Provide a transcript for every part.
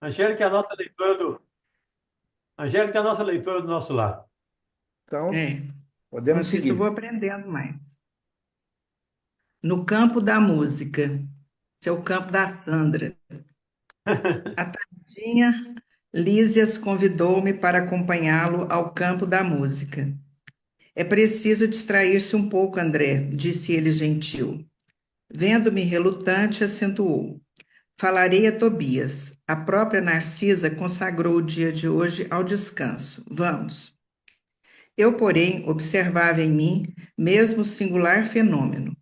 Angélica é a nossa leitora do, Angélica é a nossa leitora do nosso lar. Então, É, podemos enquanto isso eu vou seguir. aprendendo mais. No campo da música, esse é o campo da Sandra. A tadinha Lísias convidou-me para acompanhá-lo ao campo da música. É preciso distrair-se um pouco, André, disse ele gentil. Vendo-me relutante, acentuou. Falarei a Tobias. A própria Narcisa consagrou o dia de hoje ao descanso. Vamos. Eu, porém, observava em mim mesmo singular fenômeno.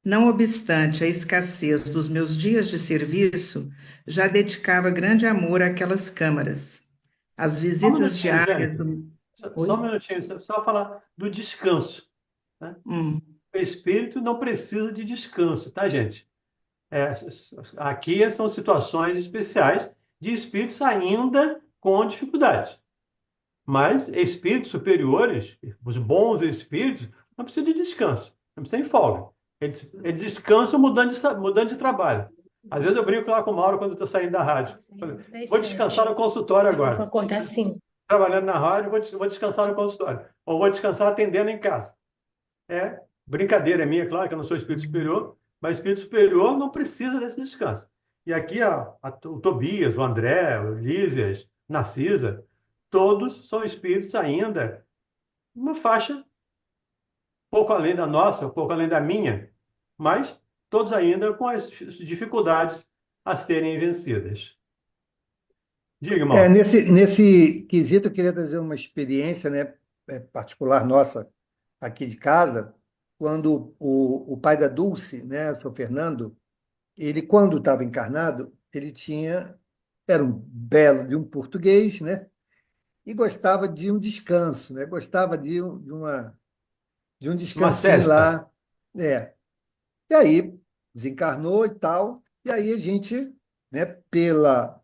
Não obstante a escassez dos meus dias de serviço, já dedicava grande amor àquelas câmaras. As Só um visitas minutinho, diárias Angélica. do... Só um Oi? minutinho, só falar do descanso, né? Hum. O espírito não precisa de descanso, tá, gente? É, aqui são situações especiais de espíritos ainda com dificuldade. Mas espíritos superiores, os bons espíritos, não precisam de descanso, não precisam de folga. Eles descansam mudando de trabalho. Às vezes eu brinco lá com o Mauro quando eu estou saindo da rádio. Vou descansar no consultório Eu vou agora. acordar sim. Trabalhando na rádio, vou descansar no consultório. Ou vou descansar atendendo em casa. É brincadeira minha, claro que eu não sou espírito superior, mas espírito superior não precisa desse descanso. E aqui o Tobias, o André, o Lísias, Narcisa, todos são espíritos ainda uma faixa pouco além da nossa, um pouco além da minha, mas todos ainda com as dificuldades a serem vencidas. Diga, Mauro. Nesse quesito, eu queria trazer uma experiência, né, particular nossa aqui de casa, quando o pai da Dulce, né, o senhor Fernando, ele, quando estava encarnado, era um belo de um português, né, e gostava de um descanso, né, gostava de um Uma descansinho cesta. lá, né. E aí desencarnou e tal, e aí a gente, né, pela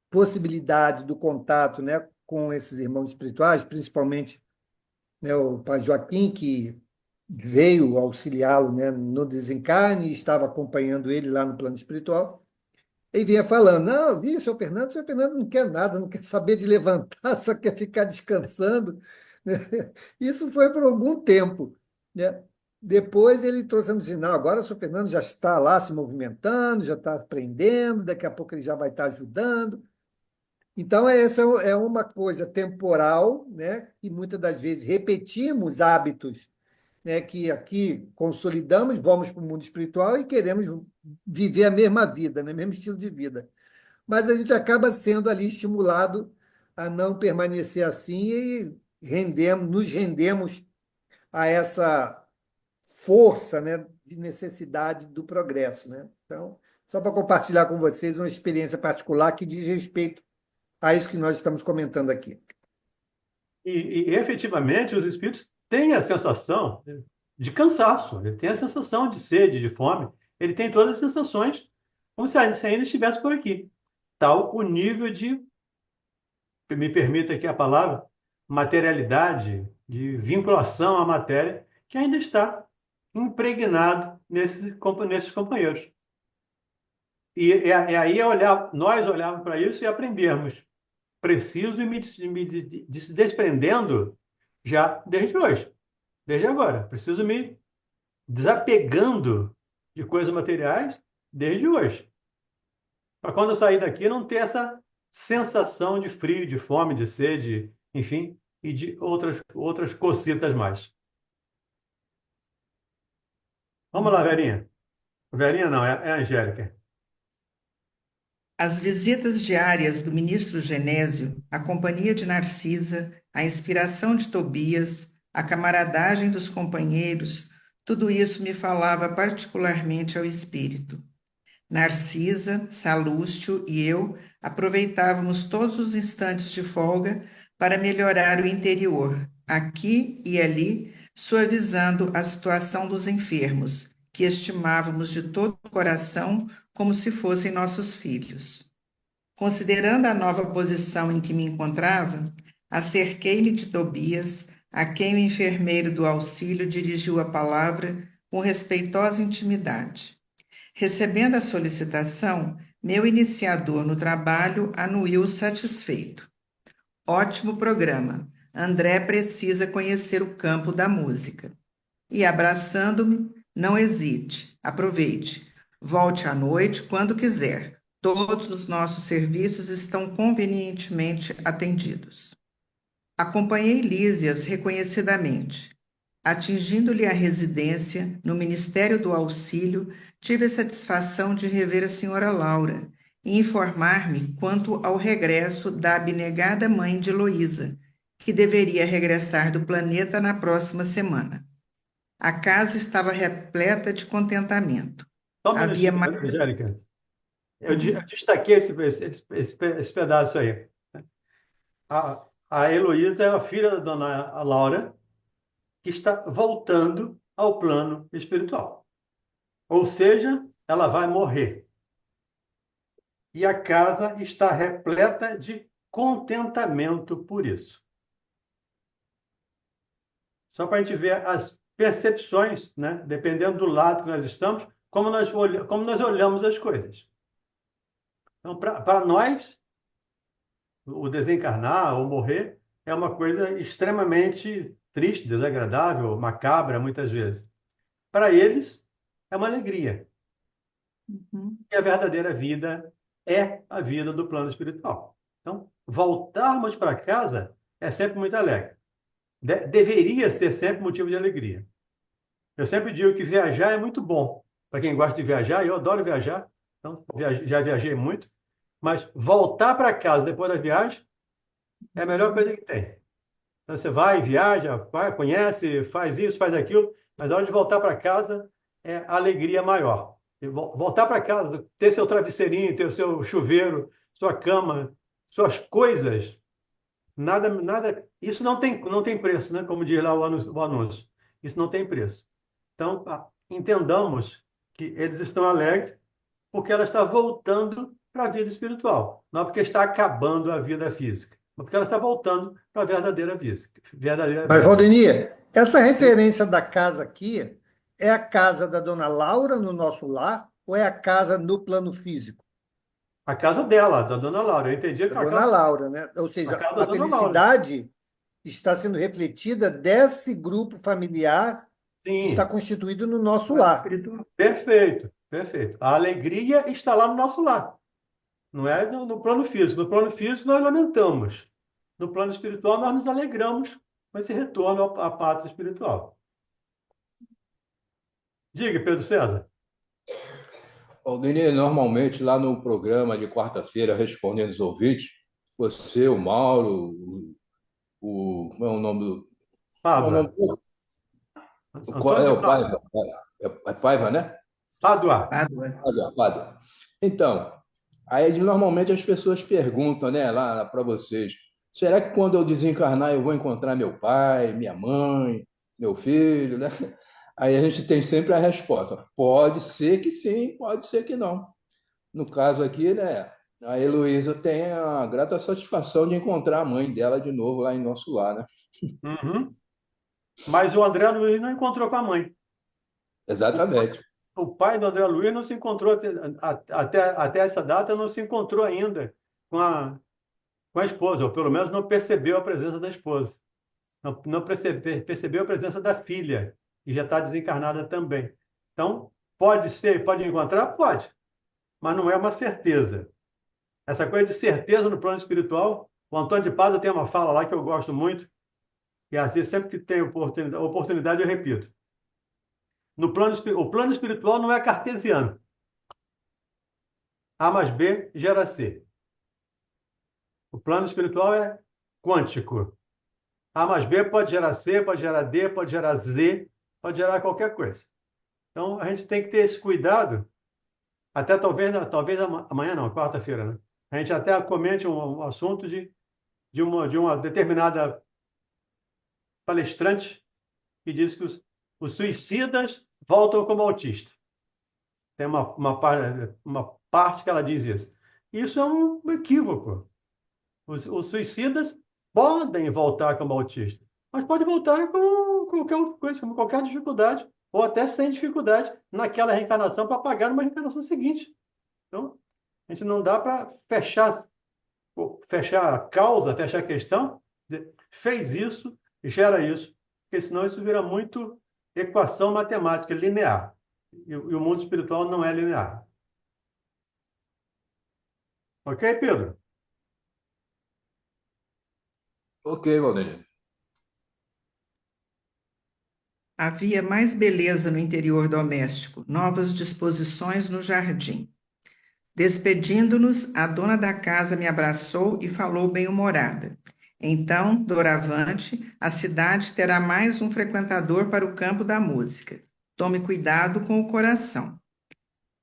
possibilidade do contato, né, com esses irmãos espirituais, principalmente, né, o pai Joaquim, que veio auxiliá-lo, né, no desencarne e estava acompanhando ele lá no plano espiritual, e vinha falando, não, seu Fernando não quer nada, não quer saber de levantar, só quer ficar descansando, né? Isso foi por algum tempo, né? Depois ele trouxe a dizer, não, agora o seu Fernando já está lá se movimentando, já está aprendendo, daqui a pouco ele já vai estar ajudando. Então, essa é uma coisa temporal, né? E muitas das vezes repetimos hábitos, né? Que aqui consolidamos, vamos para o mundo espiritual e queremos viver a mesma vida, né? Mesmo estilo de vida. Mas a gente acaba sendo ali estimulado a não permanecer assim e nos rendemos a essa força, né? De necessidade do progresso, né? Então, só para compartilhar com vocês uma experiência particular que diz respeito a isso que nós estamos comentando aqui. E efetivamente os espíritos têm a sensação de cansaço, ele tem a sensação de sede, de fome, ele tem todas as sensações como se ainda estivesse por aqui. Tal o nível de, me permita aqui a palavra, materialidade, de vinculação à matéria, que ainda está impregnado nesses companheiros. Aí nós olharmos para isso e aprendermos. Preciso me se desprendendo já desde hoje, desde agora. Preciso me desapegando de coisas materiais desde hoje. Para quando eu sair daqui não ter essa sensação de frio, de fome, de sede, enfim, e de outras cocitas mais. Vamos lá, Verinha. Verinha não, é a Angélica. As visitas diárias do ministro Genésio, a companhia de Narcisa, a inspiração de Tobias, a camaradagem dos companheiros, tudo isso me falava particularmente ao espírito. Narcisa, Salúcio e eu aproveitávamos todos os instantes de folga para melhorar o interior, aqui e ali, suavizando a situação dos enfermos, que estimávamos de todo o coração como se fossem nossos filhos. Considerando a nova posição em que me encontrava, acerquei-me de Tobias, a quem o enfermeiro do auxílio dirigiu a palavra com respeitosa intimidade. Recebendo a solicitação, Meu iniciador no trabalho anuiu satisfeito. Ótimo programa. André precisa conhecer o campo da música. E abraçando-me, não hesite, aproveite. Volte à noite quando quiser. Todos os nossos serviços estão convenientemente atendidos. Acompanhei Lísias reconhecidamente. Atingindo-lhe a residência no Ministério do Auxílio, tive a satisfação de rever a senhora Laura e informar-me quanto ao regresso da abnegada mãe de Heloísa, que deveria regressar do planeta na próxima semana. A casa estava repleta de contentamento. Só um Havia minutinho, mais. Angélica. Eu destaquei esse pedaço aí. A Heloísa é a filha da dona Laura, que está voltando ao plano espiritual. Ou seja, ela vai morrer. E a casa está repleta de contentamento por isso. Só para a gente ver as percepções, né? Dependendo do lado que nós estamos, como nós olhamos as coisas. Então, para nós, o desencarnar ou morrer é uma coisa extremamente triste, desagradável, macabra, muitas vezes. Para eles, é uma alegria. Uhum. E a verdadeira vida é a vida do plano espiritual. Então, voltarmos para casa é sempre muito alegre. Deveria ser sempre motivo de alegria. Eu sempre digo que viajar é muito bom. Para quem gosta de viajar, eu adoro viajar, então já viajei muito. Mas voltar para casa depois da viagem é a melhor coisa que tem. Então, você vai, viaja, vai, conhece, faz isso, faz aquilo, mas a hora de voltar para casa é a alegria maior. E voltar para casa, ter seu travesseirinho, ter o seu chuveiro, sua cama, suas coisas, nada, isso não tem preço, né? Como diz lá o anúncio. Isso não tem preço. Então, entendamos que eles estão alegres porque ela está voltando para a vida espiritual. Não é porque está acabando a vida física, mas porque ela está voltando para a verdadeira física. Verdadeira Mas, vida. Valdemir, essa referência da casa aqui é a casa da dona Laura no nosso lar ou é a casa no plano físico? A casa dela, da dona Laura. Eu entendi que Da foi dona Laura, né? Ou a seja, casa da a dona Laura. felicidade está sendo refletida desse grupo familiar que está Sim, constituído no nosso Plano lar. espiritual. perfeito, perfeito. A alegria está lá no nosso lar, não é no plano físico. No plano físico nós lamentamos. No plano espiritual nós nos alegramos com esse retorno à pátria espiritual. Diga, Pedro César. Aldemir, normalmente lá no programa de quarta-feira, respondendo os ouvintes, você, o Mauro, como é o nome do. Qual é o nome Pádua. do. Antônio É de o Pádua. Paiva. É Paiva, né? Pádua. Pádua. Paiva, Paiva. Então, aí normalmente as pessoas perguntam, né, lá para vocês: será que quando eu desencarnar eu vou encontrar meu pai, minha mãe, meu filho, né? Aí a gente tem sempre a resposta: pode ser que sim, pode ser que não. No caso aqui, né, a Heloísa tem a grata satisfação de encontrar a mãe dela de novo lá em nosso lar, né? Uhum. Mas o André Luiz não encontrou com a mãe. Exatamente. O pai do André Luiz não se encontrou até essa data, não se encontrou ainda com a esposa, ou pelo menos não percebeu a presença da esposa. Não percebeu a presença da filha, que já está desencarnada também. Então, pode ser, pode encontrar? Pode, mas não é uma certeza. Essa coisa de certeza no plano espiritual, o Antônio de Pádua tem uma fala lá que eu gosto muito, e assim, sempre que tem oportunidade eu repito. O plano espiritual não é cartesiano. A mais B gera C. O plano espiritual é quântico. A mais B pode gerar C, pode gerar D, pode gerar Z, pode gerar qualquer coisa. Então, a gente tem que ter esse cuidado, até talvez amanhã não, quarta-feira, né? A gente até comente um assunto de uma determinada palestrante que diz que os suicidas voltam como autistas. Tem uma parte que ela diz isso. Isso é um equívoco. Os suicidas podem voltar como autista, mas pode voltar com qualquer outra coisa, com qualquer dificuldade, ou até sem dificuldade, naquela reencarnação para pagar numa reencarnação seguinte. Então, A gente não dá para fechar a causa, fechar a questão, fez isso, gera isso, porque senão isso vira muito equação matemática linear. E o mundo espiritual não é linear. Ok, Pedro? Ok, Valdênio. Havia mais beleza no interior doméstico, novas disposições no jardim. Despedindo-nos, a dona da casa me abraçou e falou bem-humorada. Então, doravante, a cidade terá mais um frequentador para o campo da música. Tome cuidado com o coração.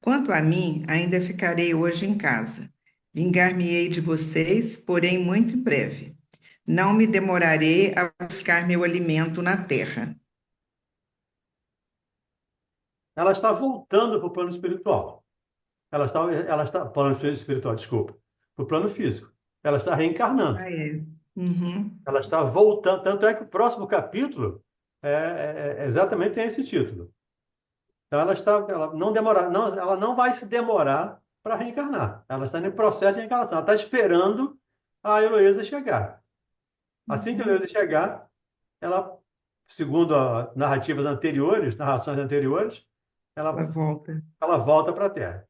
Quanto a mim, ainda ficarei hoje em casa. Vingar-me-ei de vocês, porém muito em breve. Não me demorarei a buscar meu alimento na terra. Ela está voltando para o plano espiritual. Plano espiritual, desculpa, para o plano físico. Ela está reencarnando. Ah, é. Uhum. Ela está voltando. Tanto é que o próximo capítulo exatamente tem esse título. Então ela não vai se demorar para reencarnar. Ela está em processo de reencarnação. Ela está esperando a Heloísa chegar. Assim que a Heloísa chegar, ela, segundo as narrações anteriores, Ela ela, volta. ela volta para a Terra.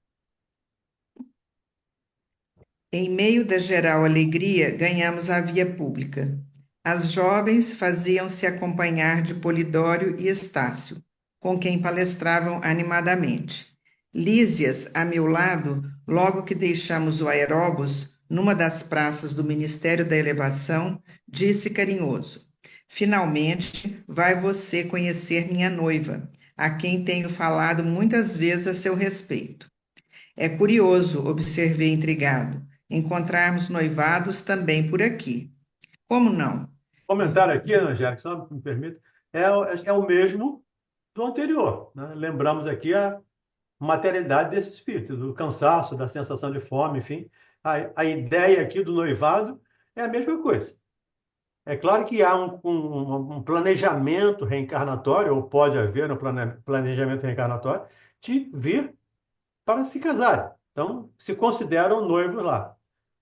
Em meio da geral alegria, ganhamos a via pública. As jovens faziam-se acompanhar de Polidório e Estácio, com quem palestravam animadamente. Lísias, a meu lado, logo que deixamos o aeróbus, numa das praças do Ministério da Elevação, disse carinhoso: Finalmente vai você conhecer minha noiva, a quem tenho falado muitas vezes a seu respeito. É curioso, observei intrigado, encontrarmos noivados também por aqui. Como não? Comentário aqui, Angélica, só me permite, é o mesmo do anterior, né? Lembramos aqui a materialidade desse espírito, do cansaço, da sensação de fome, enfim. A ideia aqui do noivado é a mesma coisa. É claro que há um planejamento reencarnatório, ou pode haver um planejamento reencarnatório, de vir para se casar. Então, se consideram noivos lá.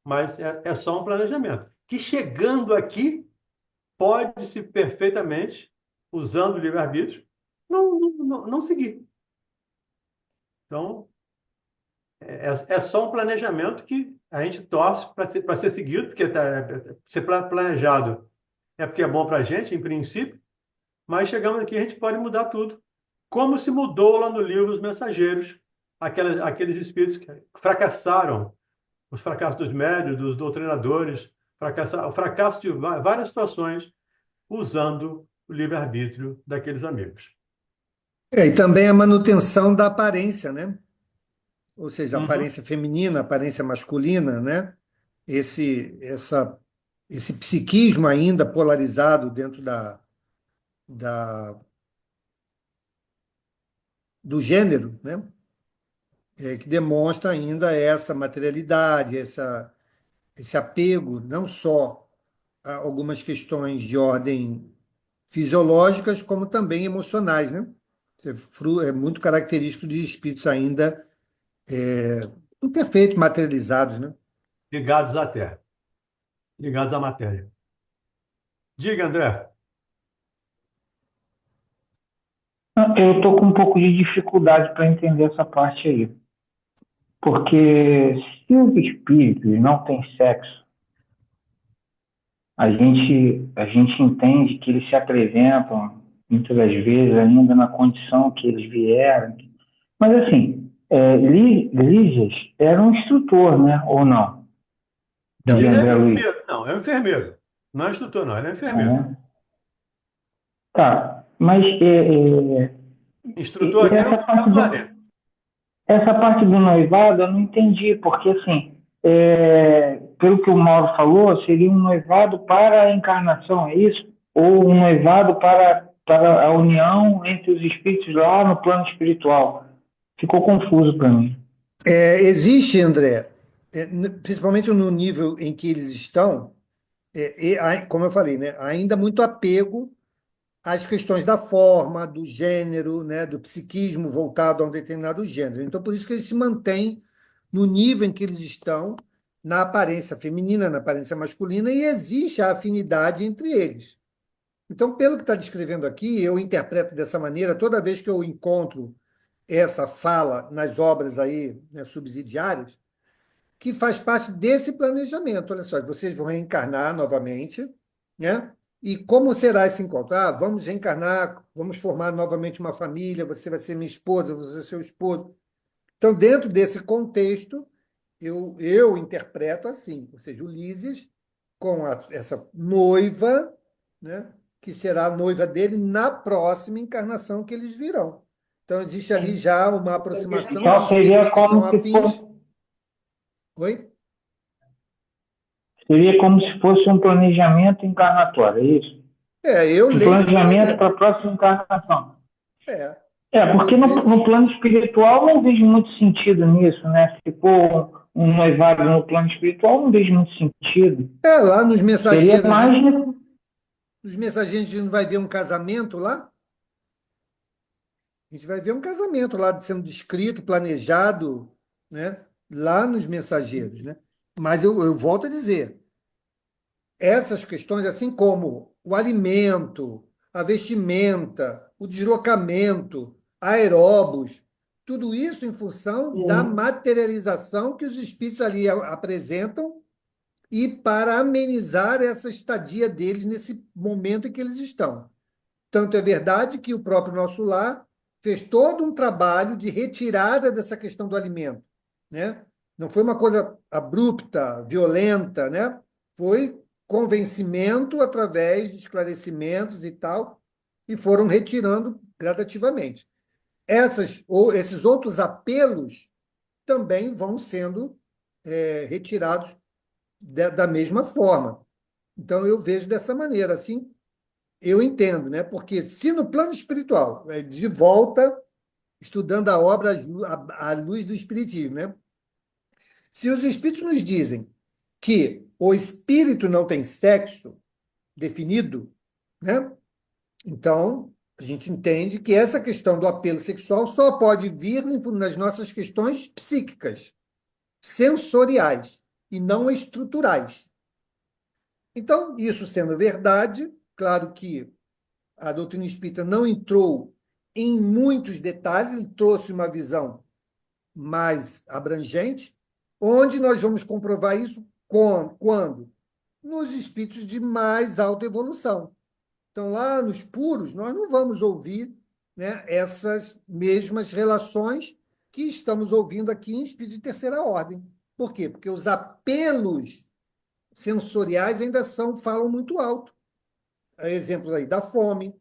Mas é só um planejamento. Que chegando aqui, pode-se perfeitamente, usando o livre-arbítrio, não seguir. Então, é só um planejamento que a gente torce para ser seguido, porque ser planejado é porque é bom para a gente, em princípio, mas chegamos aqui, a gente pode mudar tudo. Como se mudou lá no livro Os Mensageiros, aqueles espíritos que fracassaram, os fracassos dos médios, dos doutrinadores, o fracasso de várias situações, usando o livre-arbítrio daqueles amigos. E também a manutenção da aparência, né? Ou seja, a Uhum. aparência feminina, a aparência masculina, né? Esse psiquismo ainda polarizado dentro da, do gênero, né? Que demonstra ainda essa materialidade, esse apego, não só a algumas questões de ordem fisiológicas, como também emocionais, né? É muito característico de espíritos ainda imperfeitos, materializados, né? Ligados à Terra, ligados à matéria. Diga, André. Eu estou com um pouco de dificuldade para entender essa parte aí. Porque se os espíritos não têm sexo, a gente entende que eles se apresentam, muitas das vezes, ainda na condição que eles vieram. Mas, assim, Lígias era um instrutor, né? Ou não? Não. De Ele é André Luiz. enfermeiro, não, é um enfermeiro. Não é instrutor, não, ele é enfermeiro. Né? Tá, mas Instrutor aqui é o essa parte Clarence. essa parte do noivado eu não entendi, porque assim, pelo que o Mauro falou, seria um noivado para a encarnação, é isso? Ou um noivado para a união entre os espíritos lá no plano espiritual? Ficou confuso para mim. Existe, André, principalmente no nível em que eles estão, como eu falei, né, ainda muito apego às questões da forma, do gênero, né, do psiquismo voltado a um determinado gênero. Então, por isso que eles se mantêm no nível em que eles estão, na aparência feminina, na aparência masculina, e existe a afinidade entre eles. Então, pelo que está descrevendo aqui, eu interpreto dessa maneira, toda vez que eu encontro essa fala nas obras aí, né, subsidiárias, que faz parte desse planejamento. Olha só, vocês vão reencarnar novamente, né? E como será esse encontro? Ah, vamos reencarnar, vamos formar novamente uma família, você vai ser minha esposa, você vai ser seu esposo. Então, dentro desse contexto, eu interpreto assim, ou seja, Ulisses com essa noiva, né, que será a noiva dele na próxima encarnação que eles virão. Então, existe ali já uma aproximação de Então espíritos seria que são como se afins. fosse, Oi? seria como se fosse um planejamento encarnatório, é isso? Eu Um leio dessa planejamento para maneira. a próxima encarnação. É, Porque eu no vejo. plano espiritual não vejo muito sentido nisso, né? Se for um noivado no plano espiritual, não vejo muito sentido. Lá Seria mais. nos mensageiros, a gente não vai ver um casamento lá? A gente vai ver um casamento lá sendo descrito, planejado, né? Lá nos mensageiros, né? Mas eu volto a dizer, essas questões, assim como o alimento, a vestimenta, o deslocamento, aeróbus, tudo isso em função da materialização que os espíritos ali apresentam e para amenizar essa estadia deles nesse momento em que eles estão. Tanto é verdade que o próprio Nosso Lar fez todo um trabalho de retirada dessa questão do alimento, né? Não foi uma coisa abrupta, violenta, né? Foi convencimento através de esclarecimentos e tal, e foram retirando gradativamente. Esses outros apelos também vão sendo retirados da mesma forma. Então, eu vejo dessa maneira, assim, eu entendo, né? Porque se no plano espiritual, de volta, estudando a obra à luz do Espiritismo, né? Se os Espíritos nos dizem que o espírito não tem sexo definido, né? Então, a gente entende que essa questão do apelo sexual só pode vir nas nossas questões psíquicas, sensoriais, e não estruturais. Então, isso sendo verdade, claro que a doutrina espírita não entrou em muitos detalhes, ele trouxe uma visão mais abrangente, onde nós vamos comprovar isso quando? Nos espíritos de mais alta evolução. Então, lá nos puros, nós não vamos ouvir, né, essas mesmas relações que estamos ouvindo aqui em espírito de terceira ordem. Por quê? Porque os apelos sensoriais ainda falam muito alto. Exemplo aí da fome,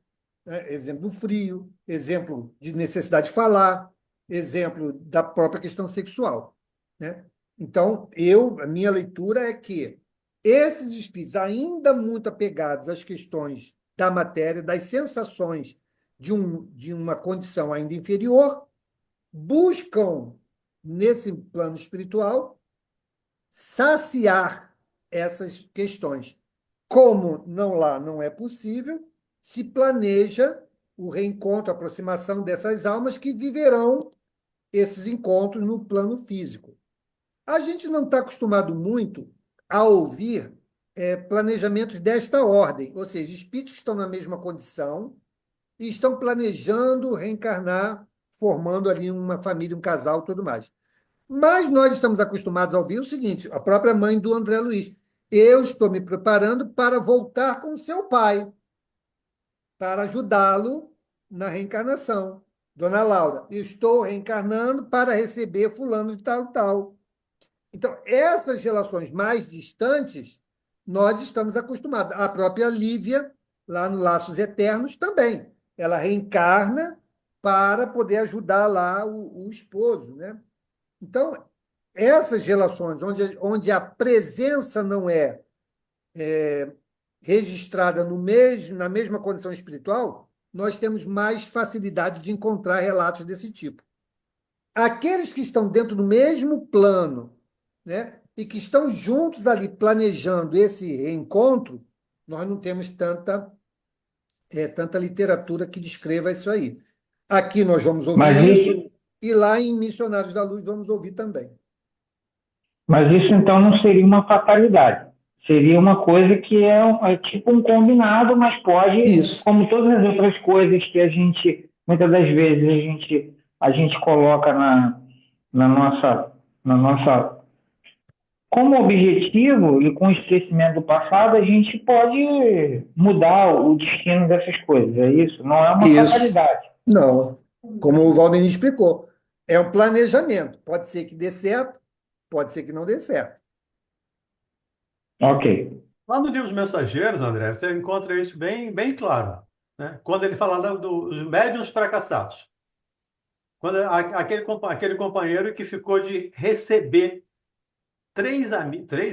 né? Exemplo do frio, exemplo de necessidade de falar, exemplo da própria questão sexual, né? Então, a minha leitura é que esses espíritos, ainda muito apegados às questões da matéria, das sensações de uma condição ainda inferior, buscam, nesse plano espiritual, saciar essas questões. Como não é possível, se planeja o reencontro, a aproximação dessas almas que viverão esses encontros no plano físico. A gente não está acostumado muito a ouvir planejamentos desta ordem, ou seja, espíritos que estão na mesma condição e estão planejando reencarnar, formando ali uma família, um casal, tudo mais. Mas nós estamos acostumados a ouvir o seguinte, a própria mãe do André Luiz: eu estou me preparando para voltar com seu pai, para ajudá-lo na reencarnação. Dona Laura, eu estou reencarnando para receber fulano de tal, tal. Então, essas relações mais distantes, nós estamos acostumados. A própria Lívia, lá no Laços Eternos, também. Ela reencarna para poder ajudar lá o esposo, né? Então, essas relações onde a presença não é registrada na mesma condição espiritual, nós temos mais facilidade de encontrar relatos desse tipo. Aqueles que estão dentro do mesmo plano, né, e que estão juntos ali planejando esse reencontro, nós não temos tanta literatura que descreva isso aí. Aqui nós vamos ouvir Mas isso, isso, e lá em Missionários da Luz vamos ouvir também. Mas isso então não seria uma fatalidade. Seria uma coisa que é tipo um combinado, mas pode, Isso. como todas as outras coisas que a gente, muitas das vezes, a gente coloca na nossa, como objetivo e com o esquecimento do passado, a gente pode mudar o destino dessas coisas. É isso? Não é uma Isso. fatalidade. Não. Como o Valdemir explicou, é um planejamento. Pode ser que dê certo, pode ser que não dê certo. Ok. Lá no livro dos Mensageiros, André, você encontra isso bem, bem claro, né? Quando ele fala dos médiuns fracassados. Quando aquele companheiro que ficou de receber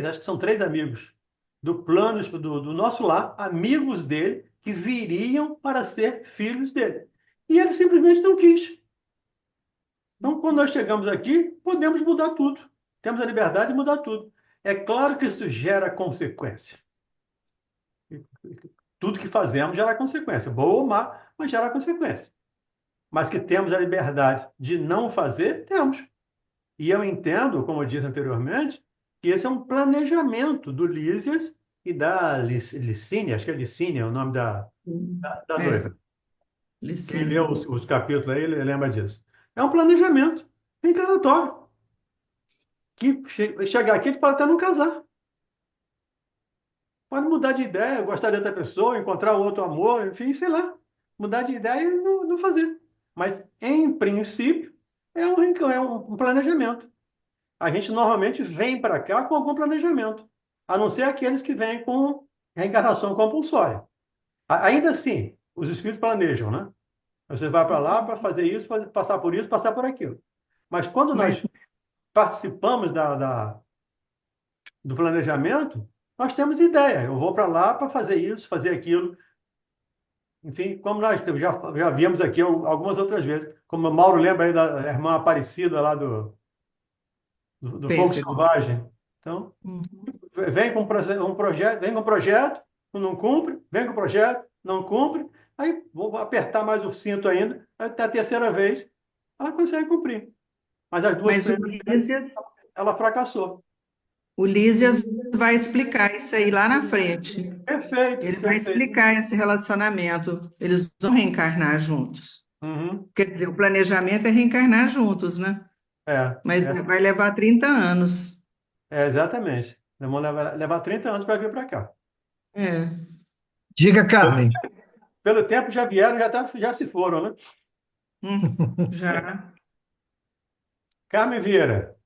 acho que são três amigos do plano do nosso lar, amigos dele, que viriam para ser filhos dele. E ele simplesmente não quis. Então, quando nós chegamos aqui, podemos mudar tudo. Temos a liberdade de mudar tudo. É claro que isso gera consequência. Tudo que fazemos gera consequência, boa ou má, mas gera consequência. Mas que temos a liberdade de não fazer, temos. E eu entendo, como eu disse anteriormente, que esse é um planejamento do Lísias e da Licínia, acho que é Licínia o nome da É, noiva. Quem Licínio. leu os capítulos aí, ele lembra disso. É um planejamento encarnatório. Que chegar aqui, ele pode até não casar. Pode mudar de ideia, gostar de outra pessoa, encontrar outro amor, enfim, sei lá. Mudar de ideia e não fazer. Mas, em princípio, é um planejamento. A gente normalmente vem para cá com algum planejamento, a não ser aqueles que vêm com reencarnação compulsória. Ainda assim, os espíritos planejam, né? Você vai para lá para fazer isso, passar por isso, passar por aquilo. Mas quando Mas, nós participamos do planejamento, nós temos ideia. Eu vou para lá para fazer isso, fazer aquilo. Enfim, como nós já vimos aqui algumas outras vezes, como o Mauro lembra aí da irmã Aparecida lá do Fogo pêssego. Selvagem. Então, Uhum. vem com um projeto, vem com um projeto, não cumpre, vem com o projeto, não cumpre, aí vou apertar mais o cinto ainda, até a terceira vez, ela consegue cumprir. Mas as duas Mas primeiras vezes, ela fracassou. O Lísias vai explicar isso aí lá na frente. Perfeito, Ele vai perfeito. explicar esse relacionamento. Eles vão reencarnar juntos. Uhum. Quer dizer, o planejamento é reencarnar juntos, né? Mas É, vai levar 30 anos. exatamente. Vamos levar 30 anos para vir para cá. É. Diga, Carmen. Pelo tempo já vieram, já se foram, né? Já. Carmen Vieira,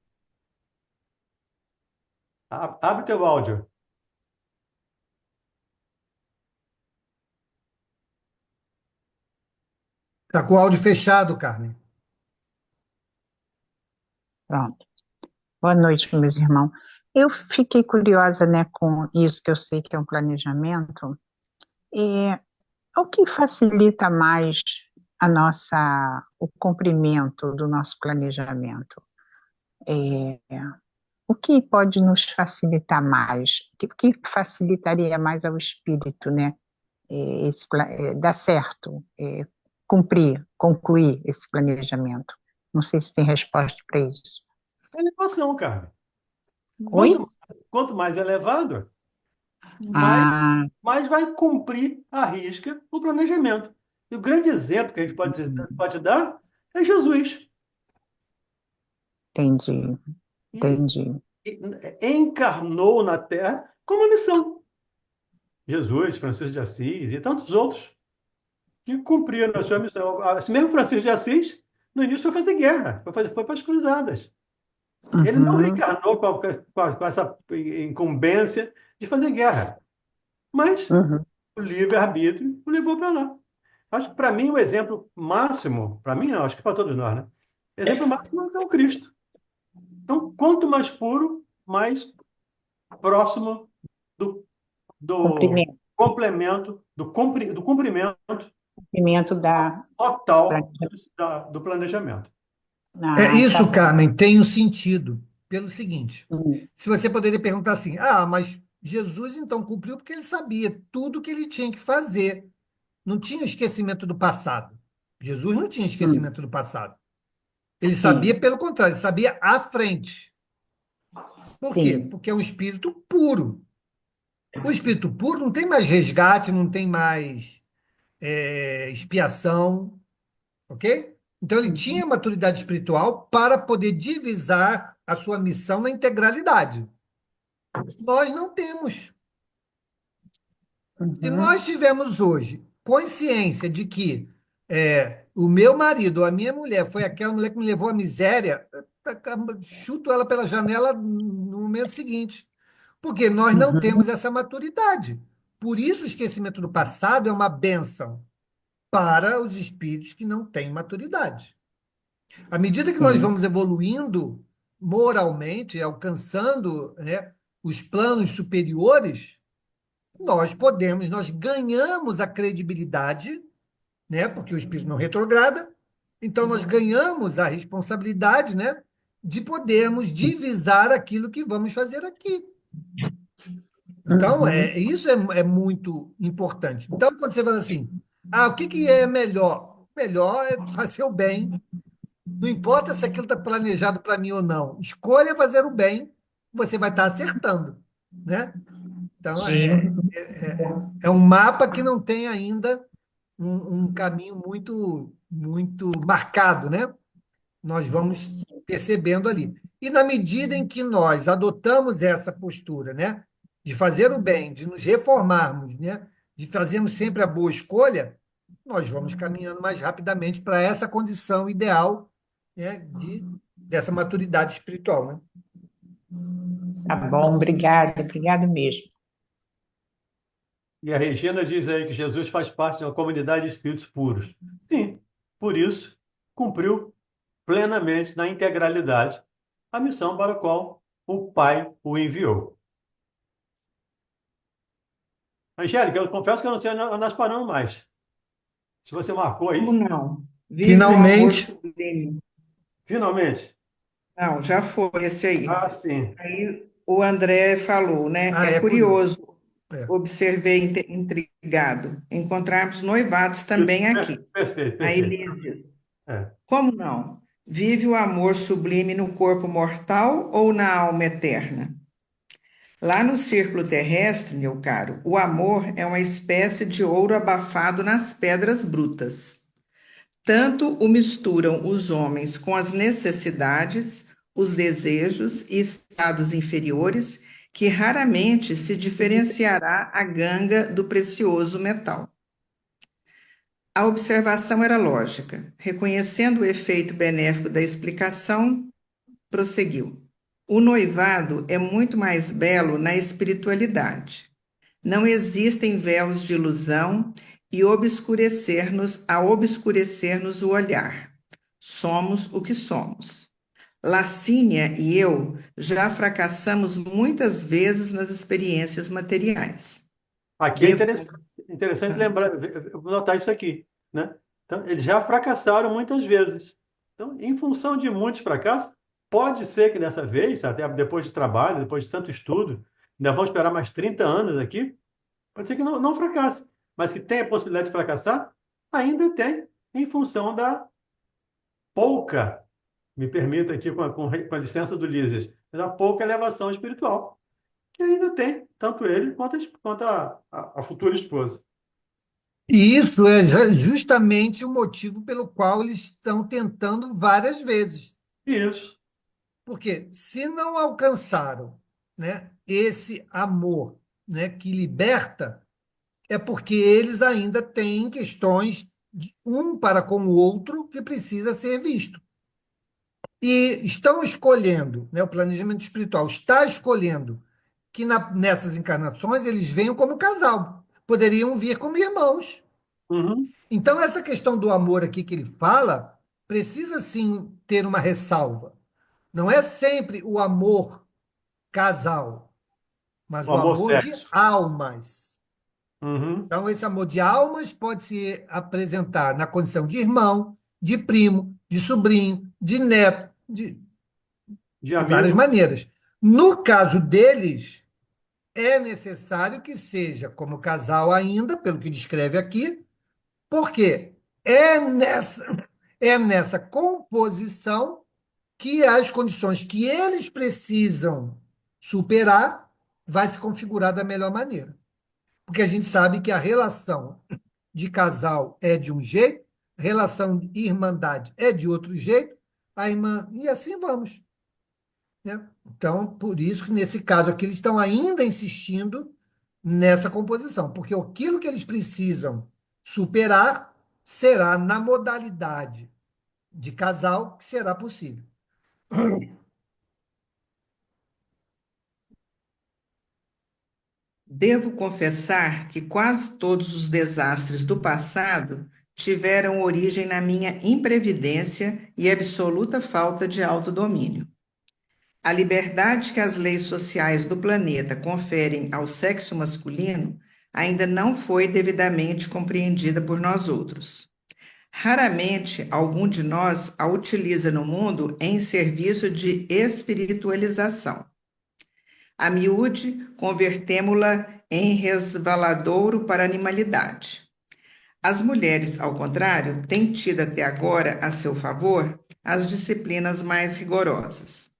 abre teu áudio. Está com o áudio fechado, Carmen. Pronto. Boa noite, meus irmãos. Eu fiquei curiosa, né, com isso que eu sei que é um planejamento. O que facilita mais o cumprimento do nosso planejamento? É, o que pode nos facilitar mais? O que facilitaria mais ao espírito, né? Dar certo, concluir esse planejamento. Não sei se tem resposta para isso. É elevação, Carmen. Oi? Quanto mais elevado, Ah, mais vai cumprir à risca o planejamento. E o grande exemplo que a gente pode dar é Jesus. entendi, E, entendi. encarnou na Terra com uma missão. Jesus, Francisco de Assis e tantos outros que cumpriram a sua missão. Esse mesmo Francisco de Assis, no início, foi fazer guerra, foi para as cruzadas. Ele não Uhum, reencarnou com essa incumbência de fazer guerra, mas uhum. o livre-arbítrio o levou para lá. Acho que, para mim, o exemplo máximo, para mim não, acho que para todos nós, né? O exemplo máximo é o Cristo. Então, quanto mais puro, mais próximo do, do Cumprimento, complemento, do cumprimento cumprimento da. total do planejamento. É Tá isso, bom. Carmen, tem um sentido. Pelo seguinte, Hum, se você poderia perguntar assim, mas Jesus então cumpriu porque ele sabia tudo que ele tinha que fazer. Não tinha esquecimento do passado. Jesus não tinha hum, esquecimento do passado. Ele sim. sabia, pelo contrário, ele sabia à frente. Por quê? Sim. Porque é um espírito puro. O espírito puro não tem mais resgate, não tem mais expiação, ok? Então ele tinha maturidade espiritual para poder divisar a sua missão na integralidade. Nós não temos. Se Uhum. nós tivermos hoje consciência de que o meu marido ou a minha mulher foi aquela mulher que me levou à miséria, chuto ela pela janela no momento seguinte, porque nós não Uhum. temos essa maturidade. Por isso, o esquecimento do passado é uma bênção para os espíritos que não têm maturidade. À medida que nós Sim. vamos evoluindo moralmente, alcançando, né, os planos superiores, nós ganhamos a credibilidade, né, porque o espírito não retrograda, então nós ganhamos a responsabilidade, né, de podermos divisar aquilo que vamos fazer aqui. Então, Uhum. isso é muito importante. Então, quando você fala assim, o que é melhor? Melhor é fazer o bem. Não importa se aquilo está planejado para mim ou não. Escolha fazer o bem, você vai estar acertando, né? Então, Sim. é um mapa que não tem ainda um caminho muito, muito marcado, né? Nós vamos percebendo ali. E na medida em que nós adotamos essa postura, né, de fazer o bem, de nos reformarmos, né, de fazermos sempre a boa escolha, nós vamos caminhando mais rapidamente para essa condição ideal, né, dessa maturidade espiritual, né? Tá bom, obrigada, obrigado mesmo. E a Regina diz aí que Jesus faz parte de uma comunidade de espíritos puros. Sim, por isso, cumpriu plenamente, na integralidade, a missão para a qual o Pai o enviou. Angélica, eu confesso que eu não sei onde nós paramos mais. Se você marcou Como aí, não? Vive o amor Finalmente, sublime. finalmente. Não, já foi esse aí. Ah, sim. Aí o André falou, né? É é curioso. curioso, observei intrigado, encontrarmos noivados Isso, também aqui. perfeito, A perfeito. Elísia, É. como não? Vive o amor sublime no corpo mortal ou na alma eterna? Lá no círculo terrestre, meu caro, o amor é uma espécie de ouro abafado nas pedras brutas. Tanto o misturam os homens com as necessidades, os desejos e estados inferiores, que raramente se diferenciará a ganga do precioso metal. A observação era lógica. Reconhecendo o efeito benéfico da explicação, prosseguiu. O noivado é muito mais belo na espiritualidade. Não existem véus de ilusão e obscurecer-nos o olhar. Somos o que somos. Lacínia e eu já fracassamos muitas vezes nas experiências materiais. Aqui é interessante lembrar, notar isso aqui, né? Então, eles já fracassaram muitas vezes. Então, em função de muitos fracassos, pode ser que dessa vez, até depois de trabalho, depois de tanto estudo, ainda vamos esperar mais 30 anos aqui, pode ser que não fracasse, mas que tenha a possibilidade de fracassar, ainda tem, em função da pouca, me permita aqui com a licença do Lísias, da pouca elevação espiritual que ainda tem, tanto ele quanto a futura esposa. E isso é justamente o motivo pelo qual eles estão tentando várias vezes. Isso. Porque se não alcançaram, né, esse amor, né, que liberta, é porque eles ainda têm questões um para com o outro que precisa ser visto. E estão escolhendo, né, o planejamento espiritual está escolhendo que nessas encarnações eles venham como casal, poderiam vir como irmãos. Uhum. Então, essa questão do amor aqui que ele fala precisa sim ter uma ressalva. Não é sempre o amor casal, mas O o amor amor de sexo. almas. Uhum. Então, esse amor de almas pode se apresentar na condição de irmão, de primo, de sobrinho, de neto, De de várias amigo. maneiras. No caso deles, é necessário que seja como casal ainda, pelo que descreve aqui, porque é nessa composição que as condições que eles precisam superar vai se configurar da melhor maneira. Porque a gente sabe que a relação de casal é de um jeito, a relação de irmandade é de outro jeito, a irmã, e assim vamos, né? Então, por isso que nesse caso aqui eles estão ainda insistindo nessa composição, porque aquilo que eles precisam superar será na modalidade de casal que será possível. Devo confessar que quase todos os desastres do passado tiveram origem na minha imprevidência e absoluta falta de autodomínio. A liberdade que as leis sociais do planeta conferem ao sexo masculino ainda não foi devidamente compreendida por nós outros. Raramente algum de nós a utiliza no mundo em serviço de espiritualização. A miúde, convertemo-la em resvaladouro para a animalidade. As mulheres, ao contrário, têm tido até agora a seu favor as disciplinas mais rigorosas.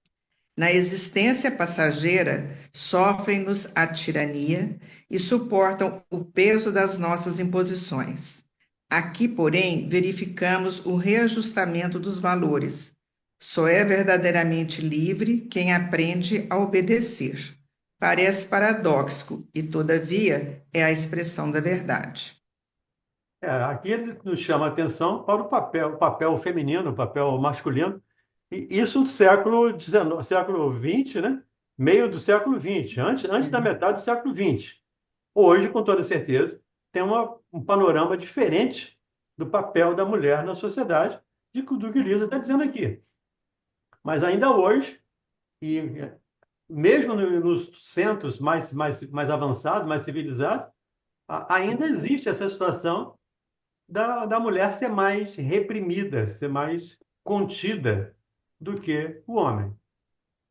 Na existência passageira, sofrem-nos a tirania e suportam o peso das nossas imposições. Aqui, porém, verificamos o reajustamento dos valores. Só é verdadeiramente livre quem aprende a obedecer. Parece paradoxo e, todavia, é a expressão da verdade. Aqui ele nos chama a atenção para o papel feminino, o papel masculino, e isso no século XIX, século XX, né? Meio do século XX, antes da metade do século XX. Hoje, com toda certeza, tem um panorama diferente do papel da mulher na sociedade, do que Lisa está dizendo aqui. Mas ainda hoje, e mesmo nos centros mais avançados, mais civilizados, ainda existe essa situação da mulher ser mais reprimida, ser mais contida do que o homem.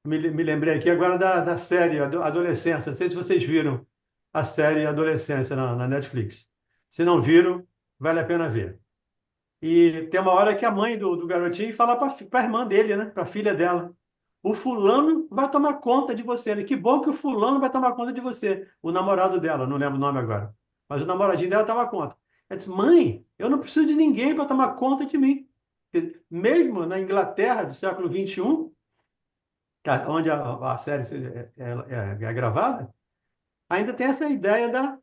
Me lembrei aqui agora da série Adolescência. Não sei se vocês viram a série Adolescência na Netflix. Se não viram, vale a pena ver. E tem uma hora que a mãe do garotinho fala para a irmã dele, né? Para a filha dela. O fulano vai tomar conta de você, né? Que bom que o fulano vai tomar conta de você. O namorado dela, não lembro o nome agora. Mas o namoradinho dela toma conta. Ela disse, mãe, eu não preciso de ninguém para tomar conta de mim. Mesmo na Inglaterra do século XXI, onde a série é gravada, ainda tem essa ideia da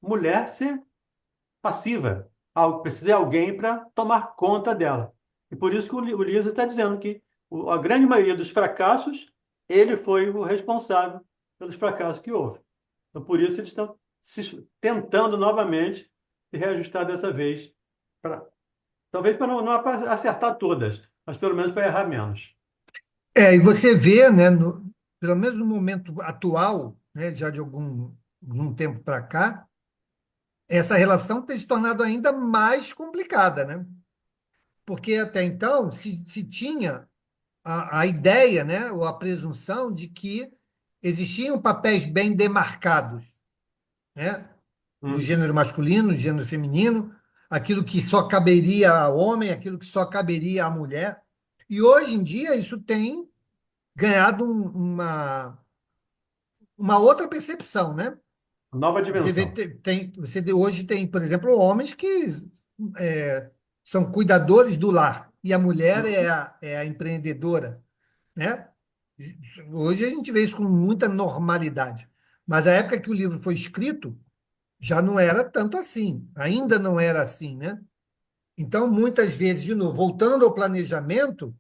mulher ser passiva. Precisa de alguém para tomar conta dela. E por isso que o Lisa está dizendo que a grande maioria dos fracassos, ele foi o responsável pelos fracassos que houve. Então, por isso, eles estão tentando novamente se reajustar dessa vez, talvez para não acertar todas, mas pelo menos para errar menos. E você vê, né, pelo menos no momento atual, né, já de algum tempo para cá, essa relação tem se tornado ainda mais complicada, né? Porque até então se tinha a ideia, né, ou a presunção de que existiam papéis bem demarcados, né, do Hum. gênero masculino, do gênero feminino, aquilo que só caberia ao homem, aquilo que só caberia à mulher. E hoje em dia isso tem ganhado uma outra percepção, né? Nova Você vê, dimensão. hoje tem, por exemplo, homens que é, são cuidadores do lar e a mulher é Hum. a empreendedora, né? Hoje a gente vê isso com muita normalidade. Mas a época que o livro foi escrito já não era tanto assim, ainda não era assim, né? Então, muitas vezes, de novo, voltando ao planejamento,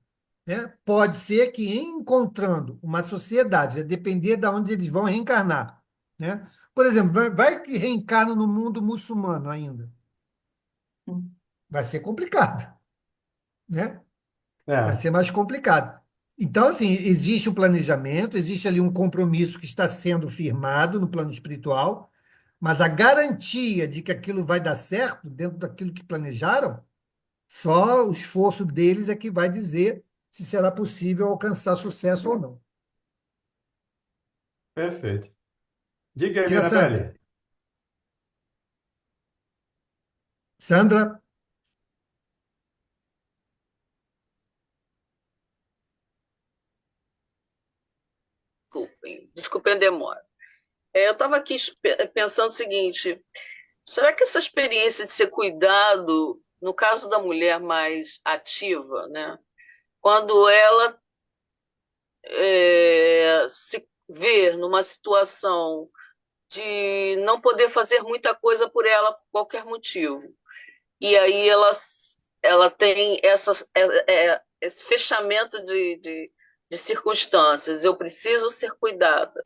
né, pode ser que encontrando uma sociedade, a depender de onde eles vão reencarnar, né? Por exemplo, vai que reencarna no mundo muçulmano ainda. Vai ser complicado, né? Vai É, ser mais complicado. Então, assim, existe um planejamento, existe ali um compromisso que está sendo firmado no plano espiritual, mas a garantia de que aquilo vai dar certo dentro daquilo que planejaram, só o esforço deles é que vai dizer se será possível alcançar sucesso ou não. perfeito. Diga aí, Diga, Sandra. Mirabelle. Sandra, Desculpe a demora. Eu estava aqui pensando o seguinte: será que essa experiência de ser cuidado, no caso da mulher mais ativa, né, quando ela se vê numa situação de não poder fazer muita coisa por ela por qualquer motivo, e aí ela tem esse fechamento de circunstâncias, eu preciso ser cuidada.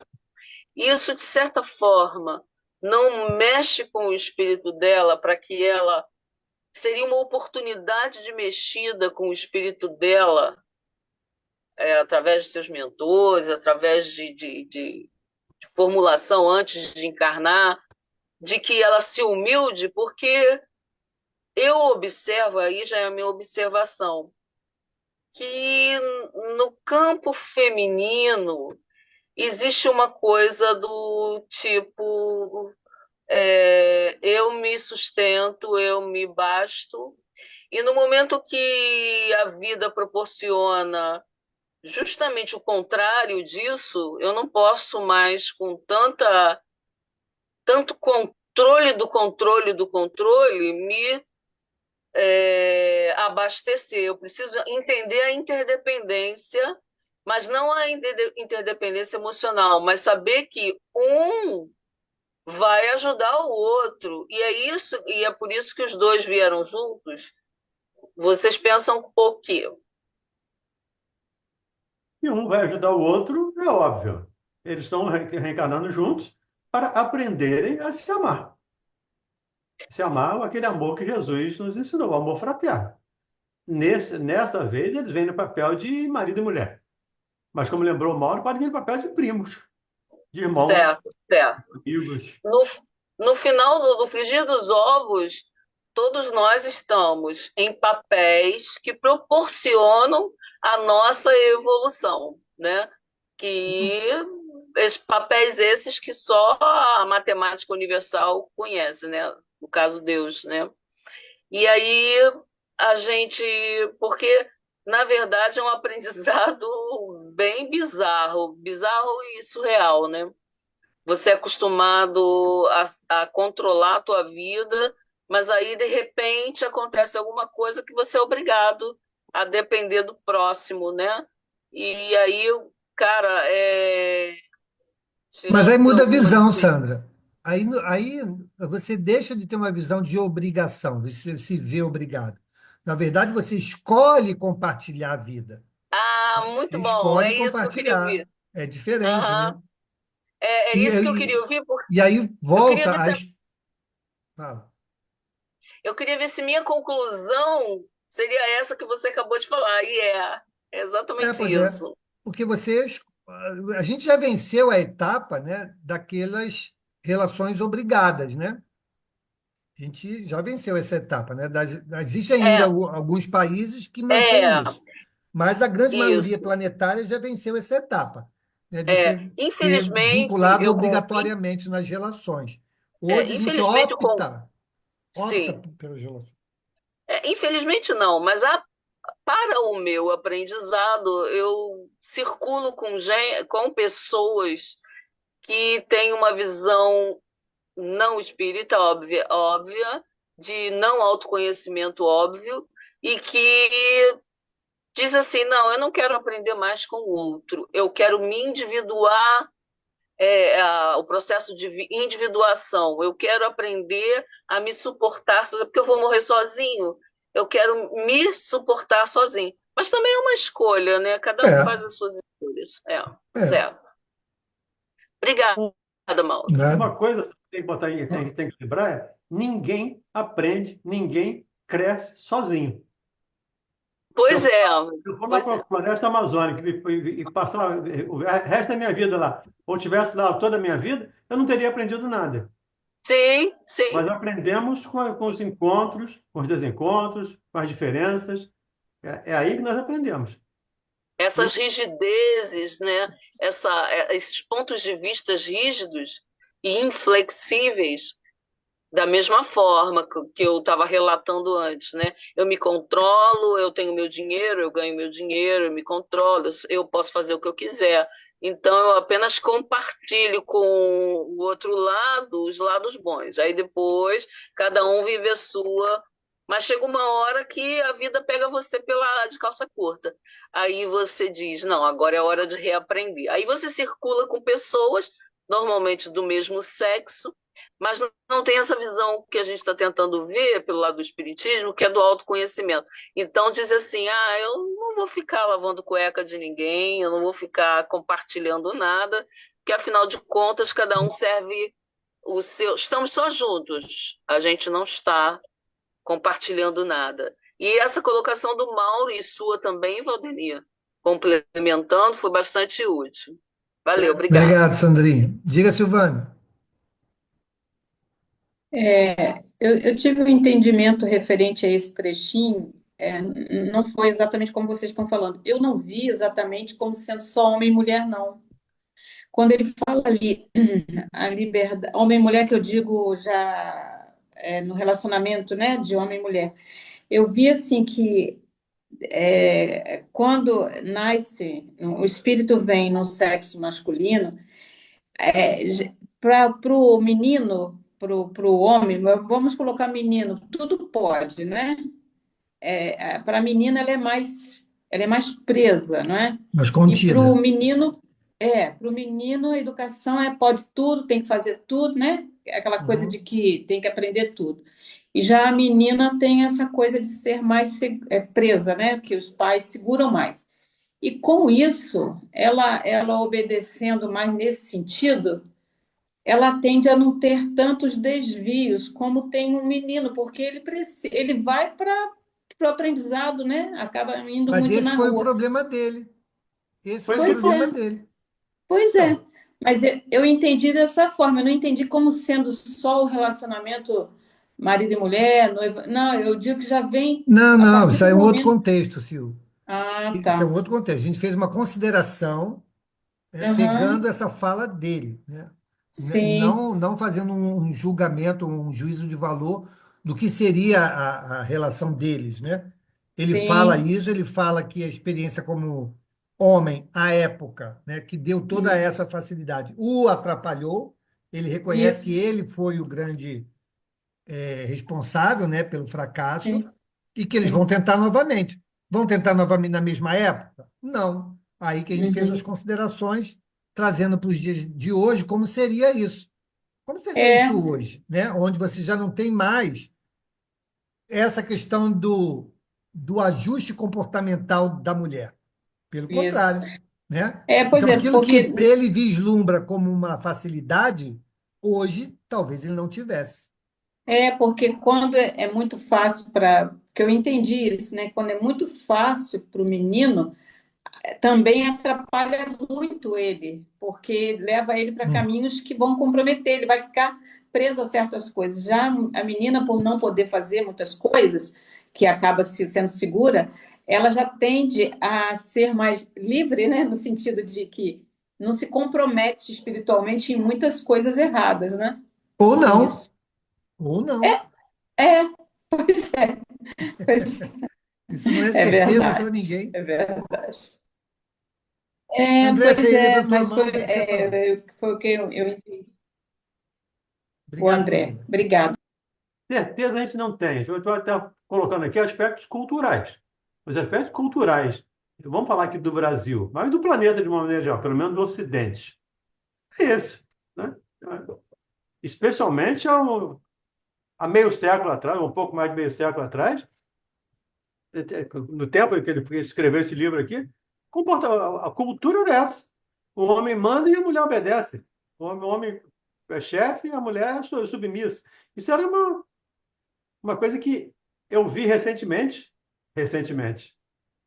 Isso, de certa forma, não mexe com o espírito dela para que ela. Seria uma oportunidade de mexida com o espírito dela, através de seus mentores, através de formulação antes de encarnar, de que ela se humilde, porque eu observo, aí já é a minha observação, que no campo feminino existe uma coisa do tipo, eu me sustento, eu me basto, e no momento que a vida proporciona justamente o contrário disso, eu não posso mais com tanto controle do controle me abastecer. Eu preciso entender a interdependência, mas não a interdependência emocional, mas saber que um vai ajudar o outro. E é isso, e é por isso que os dois vieram juntos. Vocês pensam o quê? E um vai ajudar o outro, é óbvio. Eles estão reencarnando juntos para aprenderem a se amar. Se amar, aquele amor que Jesus nos ensinou, o amor fraterno. Nessa vez, eles vêm no papel de marido e mulher. Mas, como lembrou o Mauro, pode vir no papel de primos, de irmãos, Certo, certo. amigos. No final do frigir dos ovos, todos nós estamos em papéis que proporcionam a nossa evolução, né? Que papéis esses que só a matemática universal conhece, né? No caso, Deus, né? E aí a gente, porque na verdade é um aprendizado bem bizarro, bizarro e surreal, né? Você é acostumado a controlar a tua vida, mas aí de repente acontece alguma coisa que você é obrigado a depender do próximo, né? E aí, cara, Mas aí tirando muda a algumas. visão, Sandra. Aí você deixa de ter uma visão de obrigação, você se vê obrigado. Na verdade, você escolhe compartilhar a vida. Ah, Você muito bom, escolhe é isso que eu queria compartilhar. ouvir. É diferente, Aham. né? É E, isso que eu queria e, ouvir, porque e aí eu queria volta ver a. se, Fala. eu queria ver se minha conclusão seria essa que você acabou de falar. E é exatamente Pois é. isso. Porque a gente já venceu a etapa, né, daquelas relações obrigadas, né? A gente já venceu essa etapa, né? Existe ainda É, alguns países que mantêm é, isso, mas a grande maioria isso. planetária já venceu essa etapa, né? De você ser Infelizmente, vinculado obrigatoriamente nas relações. Hoje a gente infelizmente, opta sim. pelas relações. Infelizmente não, mas para o meu aprendizado, eu circulo com pessoas que têm uma visão não espírita, óbvia, de não autoconhecimento óbvio, e que diz assim, não, eu não quero aprender mais com o outro, eu quero me individuar, o processo de individuação, eu quero aprender a me suportar, porque eu vou morrer sozinho, eu quero me suportar sozinho. Mas também é uma escolha, né? Cada um É, faz as suas escolhas. é, Certo. Obrigada, Mauro. nada. Uma coisa que tem que botar aí, tem que lembrar é: ninguém aprende, ninguém cresce sozinho. Se eu Pois é, Se eu for lá pois para é. a floresta amazônica e passar o resto da minha vida lá, ou tivesse lá toda a minha vida, eu não teria aprendido nada. Sim, sim. Mas aprendemos com os encontros, com os desencontros, com as diferenças. É aí que nós aprendemos. Essas Isso rigidezes, né? Esses pontos de vista rígidos e inflexíveis Da mesma forma que eu estava relatando antes, né? Eu me controlo, eu tenho meu dinheiro, eu ganho meu dinheiro, eu me controlo, eu posso fazer o que eu quiser. Então, eu apenas compartilho com o outro lado os lados bons. Aí depois, cada um vive a sua. Mas chega uma hora que a vida pega você pela de calça curta. Aí você diz: não, agora é hora de reaprender. Aí você circula com pessoas, normalmente do mesmo sexo, mas não tem essa visão que a gente está tentando ver pelo lado do espiritismo, que é do autoconhecimento. Então diz assim: ah, eu não vou ficar lavando cueca de ninguém, eu não vou ficar compartilhando nada, porque afinal de contas cada um serve o seu. Estamos só juntos, a gente não está compartilhando nada. E essa colocação do Mauro e sua também, Valdemir, complementando, foi bastante útil. Valeu, obrigada. Obrigado, Sandrinha. Diga, Silvana. Eu tive um entendimento referente a esse trechinho, não foi exatamente como vocês estão falando. Eu não vi exatamente como sendo só homem e mulher, não. Quando ele fala ali, a liberdade, homem e mulher, que eu digo já no relacionamento, né, de homem e mulher, eu vi assim que quando nasce, o espírito vem no sexo masculino, para o menino, para o homem, vamos colocar menino, tudo pode, né? Para a menina ela é mais presa, não é? Mas E contida. para o menino a educação pode tudo, tem que fazer tudo, né? Aquela coisa de que tem que aprender tudo. E já a menina tem essa coisa de ser mais presa, né? Que os pais seguram mais. E com isso, ela obedecendo mais nesse sentido, ela tende a não ter tantos desvios como tem um menino, porque ele vai para o aprendizado, né? Acaba indo Mas muito esse na foi o rua. problema dele. Esse foi o Pois problema é, dele. pois é. Então, Mas eu entendi dessa forma, eu não entendi como sendo só o relacionamento marido e mulher, noiva. Não, eu digo que já vem Não, a não, partir isso do aí é um outro momento. contexto, Sil. Ah, Isso é um tá. outro contexto. A gente fez uma consideração, né, Aham, pegando essa fala dele, né? E sim, não fazendo um julgamento, um juízo de valor do que seria a relação deles, né? Ele fala sim, isso, ele fala que a experiência como homem, à época, né, que deu toda isso, essa facilidade, o atrapalhou. Ele reconhece que isso, ele foi o grande responsável, né, pelo fracasso sim, e que eles vão sim. tentar novamente. Vão tentar novamente na mesma época? Não. Aí que a gente fez as Uhum. considerações, trazendo para os dias de hoje como seria isso. Como seria É, isso hoje, né? Onde você já não tem mais essa questão do ajuste comportamental da mulher. Pelo isso. contrário, né? Pois Então, é, aquilo que porque ele vislumbra como uma facilidade, hoje talvez ele não tivesse. porque quando é muito fácil para, que eu entendi isso, né? Quando é muito fácil para o menino, também atrapalha muito ele, porque leva ele para Hum. caminhos que vão comprometer, ele vai ficar preso a certas coisas. Já a menina, por não poder fazer muitas coisas, que acaba sendo segura, ela já tende a ser mais livre, né? No sentido de que não se compromete espiritualmente em muitas coisas erradas, né? Ou Com não, isso. ou não. É, pois é, pois Isso não é é certeza para verdade, ninguém. é verdade. André, Pois você é, levantou a mas mão, o que que você falou? foi o que eu entendi. O Obrigado, André, querida. obrigado. certeza a gente não tem. Eu estou até colocando aqui aspectos culturais. Os aspectos culturais, vamos falar aqui do Brasil, mas do planeta de uma maneira geral, pelo menos do Ocidente. É esse, né? Especialmente há meio século atrás, um pouco mais de meio século atrás, no tempo em que ele escreveu esse livro aqui, a cultura era essa. O homem manda e a mulher obedece. O homem é chefe e a mulher é submissa. Isso era uma coisa que eu vi recentemente,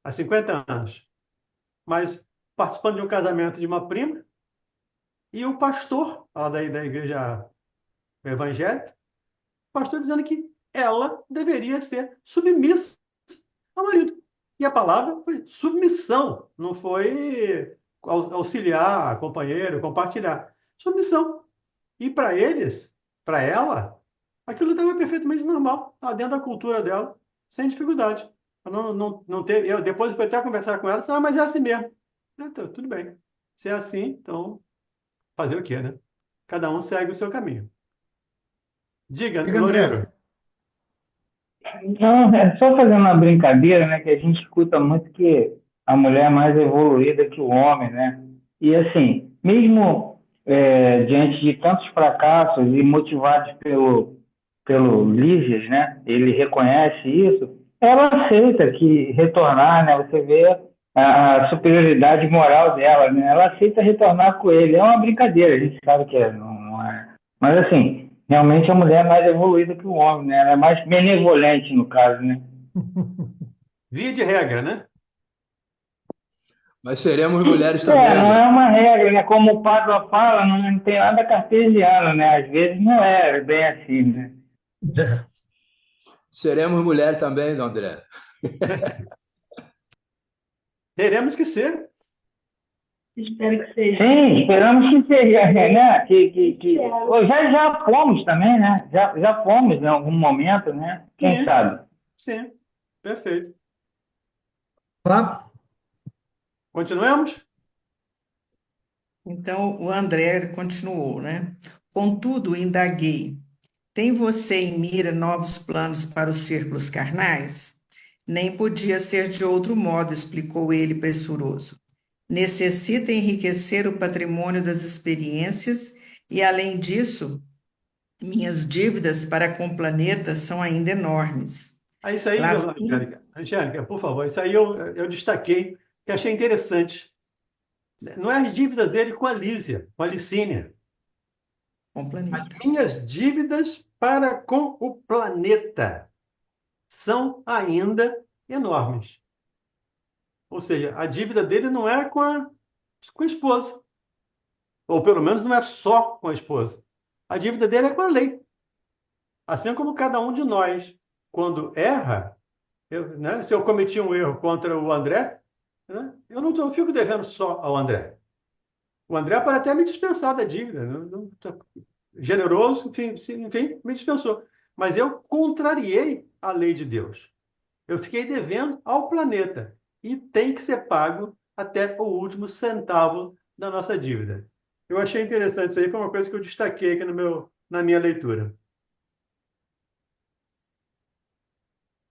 há 50 anos, mas participando de um casamento de uma prima, e o pastor, lá da igreja evangélica, o pastor dizendo que ela deveria ser submissa ao marido. E a palavra foi submissão, não foi auxiliar, companheiro, compartilhar. Submissão. E para eles, para ela, Aquilo estava perfeitamente normal, tá dentro da cultura dela, sem dificuldade. Eu não teve, eu depois fui até conversar com ela, disse, mas é assim mesmo. Então, tudo bem. Se é assim, então fazer o quê, né? Cada um segue o seu caminho. Diga, Diga, Loureiro. André. Não, é só fazendo uma brincadeira, né? Que a gente escuta muito que a mulher é mais evoluída que o homem, né? E assim, mesmo diante de tantos fracassos e motivados pelo Lísias, né? Ele reconhece isso, ela aceita que retornar, né? Você vê a superioridade moral dela, né? Ela aceita retornar com ele. É uma brincadeira, a gente sabe que não é. Mas assim, realmente a mulher é mais evoluída que o homem, né? Ela é mais benevolente no caso, né? Via de regra, né? Mas seremos mulheres também, Não André. é uma regra, né? Como o Pádua fala, não tem nada cartesiano, né? Às vezes não é bem assim, né? Seremos mulheres também, André. Teremos que ser. Espero que seja. Sim, esperamos que seja, né? Pô, já fomos também, né? Já fomos em algum momento, né? Quem Sim, sabe? sim. Perfeito. Tá? Continuemos? Então, o André continuou, né? Contudo, indaguei: tem você em mira novos planos para os círculos carnais? Nem podia ser de outro modo, explicou ele pressuroso. Necessita enriquecer o patrimônio das experiências e, além disso, minhas dívidas para com o planeta são ainda enormes. Isso aí, Las... Angélica, por favor, isso aí eu destaquei, que achei interessante. Não é as dívidas dele com a Lísia, com a Licínia. Com o As planeta. minhas dívidas para com o planeta são ainda enormes. Ou seja, a dívida dele não é com a esposa. Ou pelo menos não é só com a esposa. A dívida dele é com a lei. Assim como cada um de nós, quando erra, né, se eu cometi um erro contra o André, né, eu não fico devendo só ao André. O André pode até me dispensar da dívida, generoso, enfim, me dispensou. Mas eu contrariei a lei de Deus. Eu fiquei devendo ao planeta e tem que ser pago até o último centavo da nossa dívida. Eu achei interessante isso aí, foi uma coisa que eu destaquei aqui na minha leitura.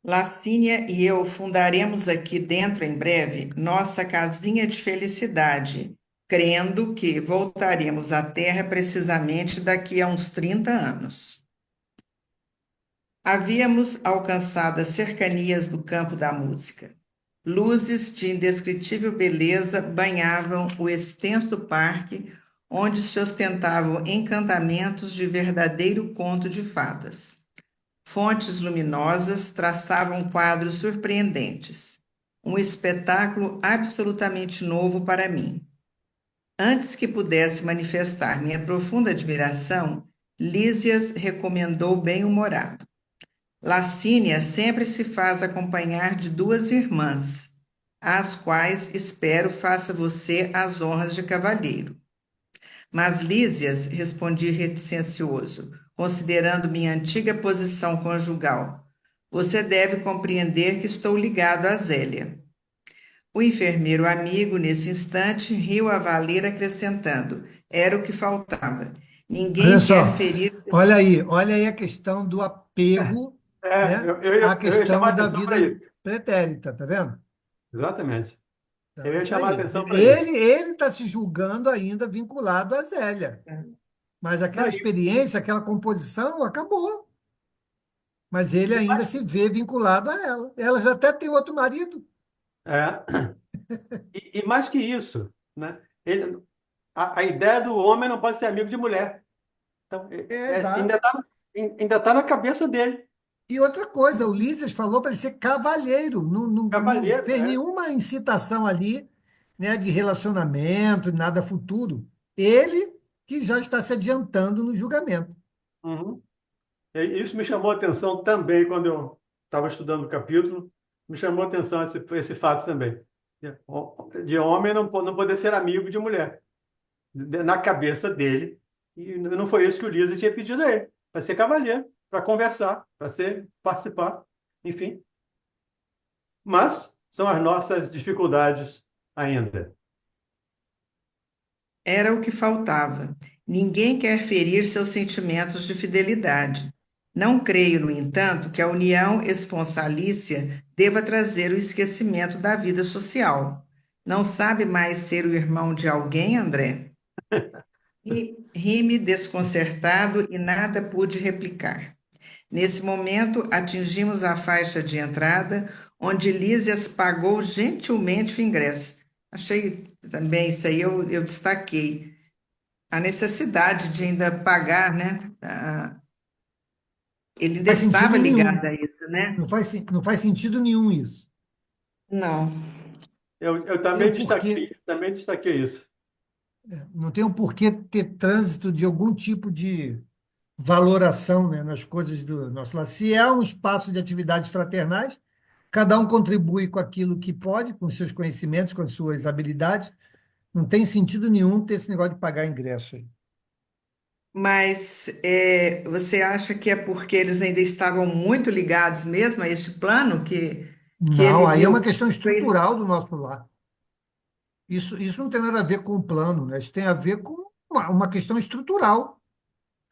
Lacínia e eu fundaremos aqui dentro em breve nossa casinha de felicidade, crendo que voltaremos à Terra precisamente daqui a uns 30 anos. Havíamos alcançado as cercanias do campo da música. Luzes de indescritível beleza banhavam o extenso parque, onde se ostentavam encantamentos de verdadeiro conto de fadas. Fontes luminosas traçavam quadros surpreendentes. Um espetáculo absolutamente novo para mim. Antes que pudesse manifestar minha profunda admiração, Lísias recomendou bem-humorado. Lacínia sempre se faz acompanhar de duas irmãs, às quais espero faça você as honras de cavalheiro. Mas, Lísias, respondi reticencioso, considerando minha antiga posição conjugal, você deve compreender que estou ligado a Zélia. O enfermeiro amigo, nesse instante, riu a valer, acrescentando: era o que faltava. Olha Ninguém quer só, ferir. olha aí a questão do apego, né, à Eu ia chamar questão a da atenção para vida isso. pretérita, tá vendo? Exatamente. Então, Eu é ia isso chamar a aí. atenção para isso. Ele está se julgando ainda vinculado a Zélia, mas Não, aquela experiência, aquela composição acabou. Mas ele ainda se vê vinculado a ela. Ela já até tem outro marido. é, e mais que isso, né? A ideia do homem não pode ser amigo de mulher. Então, É, exato. ainda tá na cabeça dele. E outra coisa, o Lísias falou para ele ser cavalheiro, não Cavalheiro, fez nenhuma incitação ali, né, de relacionamento, nada futuro. Ele que já está se adiantando no julgamento. Uhum. E isso me chamou a atenção também quando eu estava estudando o capítulo. Me chamou a atenção esse fato também. De homem não poder ser amigo de mulher. Na cabeça dele. E não foi isso que o Lisa tinha pedido a ele, para ser cavalheiro. para conversar, para participar, enfim. Mas são as nossas dificuldades ainda. Era o que faltava. Ninguém quer ferir seus sentimentos de fidelidade. Não creio, no entanto, que a união esponsalícia deva trazer o esquecimento da vida social. Não sabe mais ser o irmão de alguém, André? Ri-me desconcertado e nada pude replicar. Nesse momento, atingimos a faixa de entrada, onde Lísias pagou gentilmente o ingresso. Achei também isso aí, eu destaquei. A necessidade de ainda pagar, né? Ele ainda Faz estava sentido nenhum. ligado a isso, né? Não faz sentido nenhum isso. Não. Eu Tem um porquê, também destaquei isso. não tem um porquê ter trânsito de algum tipo de valoração, né, nas coisas do nosso lado. Se é um espaço de atividades fraternais, cada um contribui com aquilo que pode, com seus conhecimentos, com as suas habilidades. Não tem sentido nenhum ter esse negócio de pagar ingresso aí. Mas você acha que é porque eles ainda estavam muito ligados mesmo a este plano que ele Não, aí é viu? uma questão estrutural do nosso lar. Isso não tem nada a ver com o plano, né? Isso tem a ver com uma questão estrutural.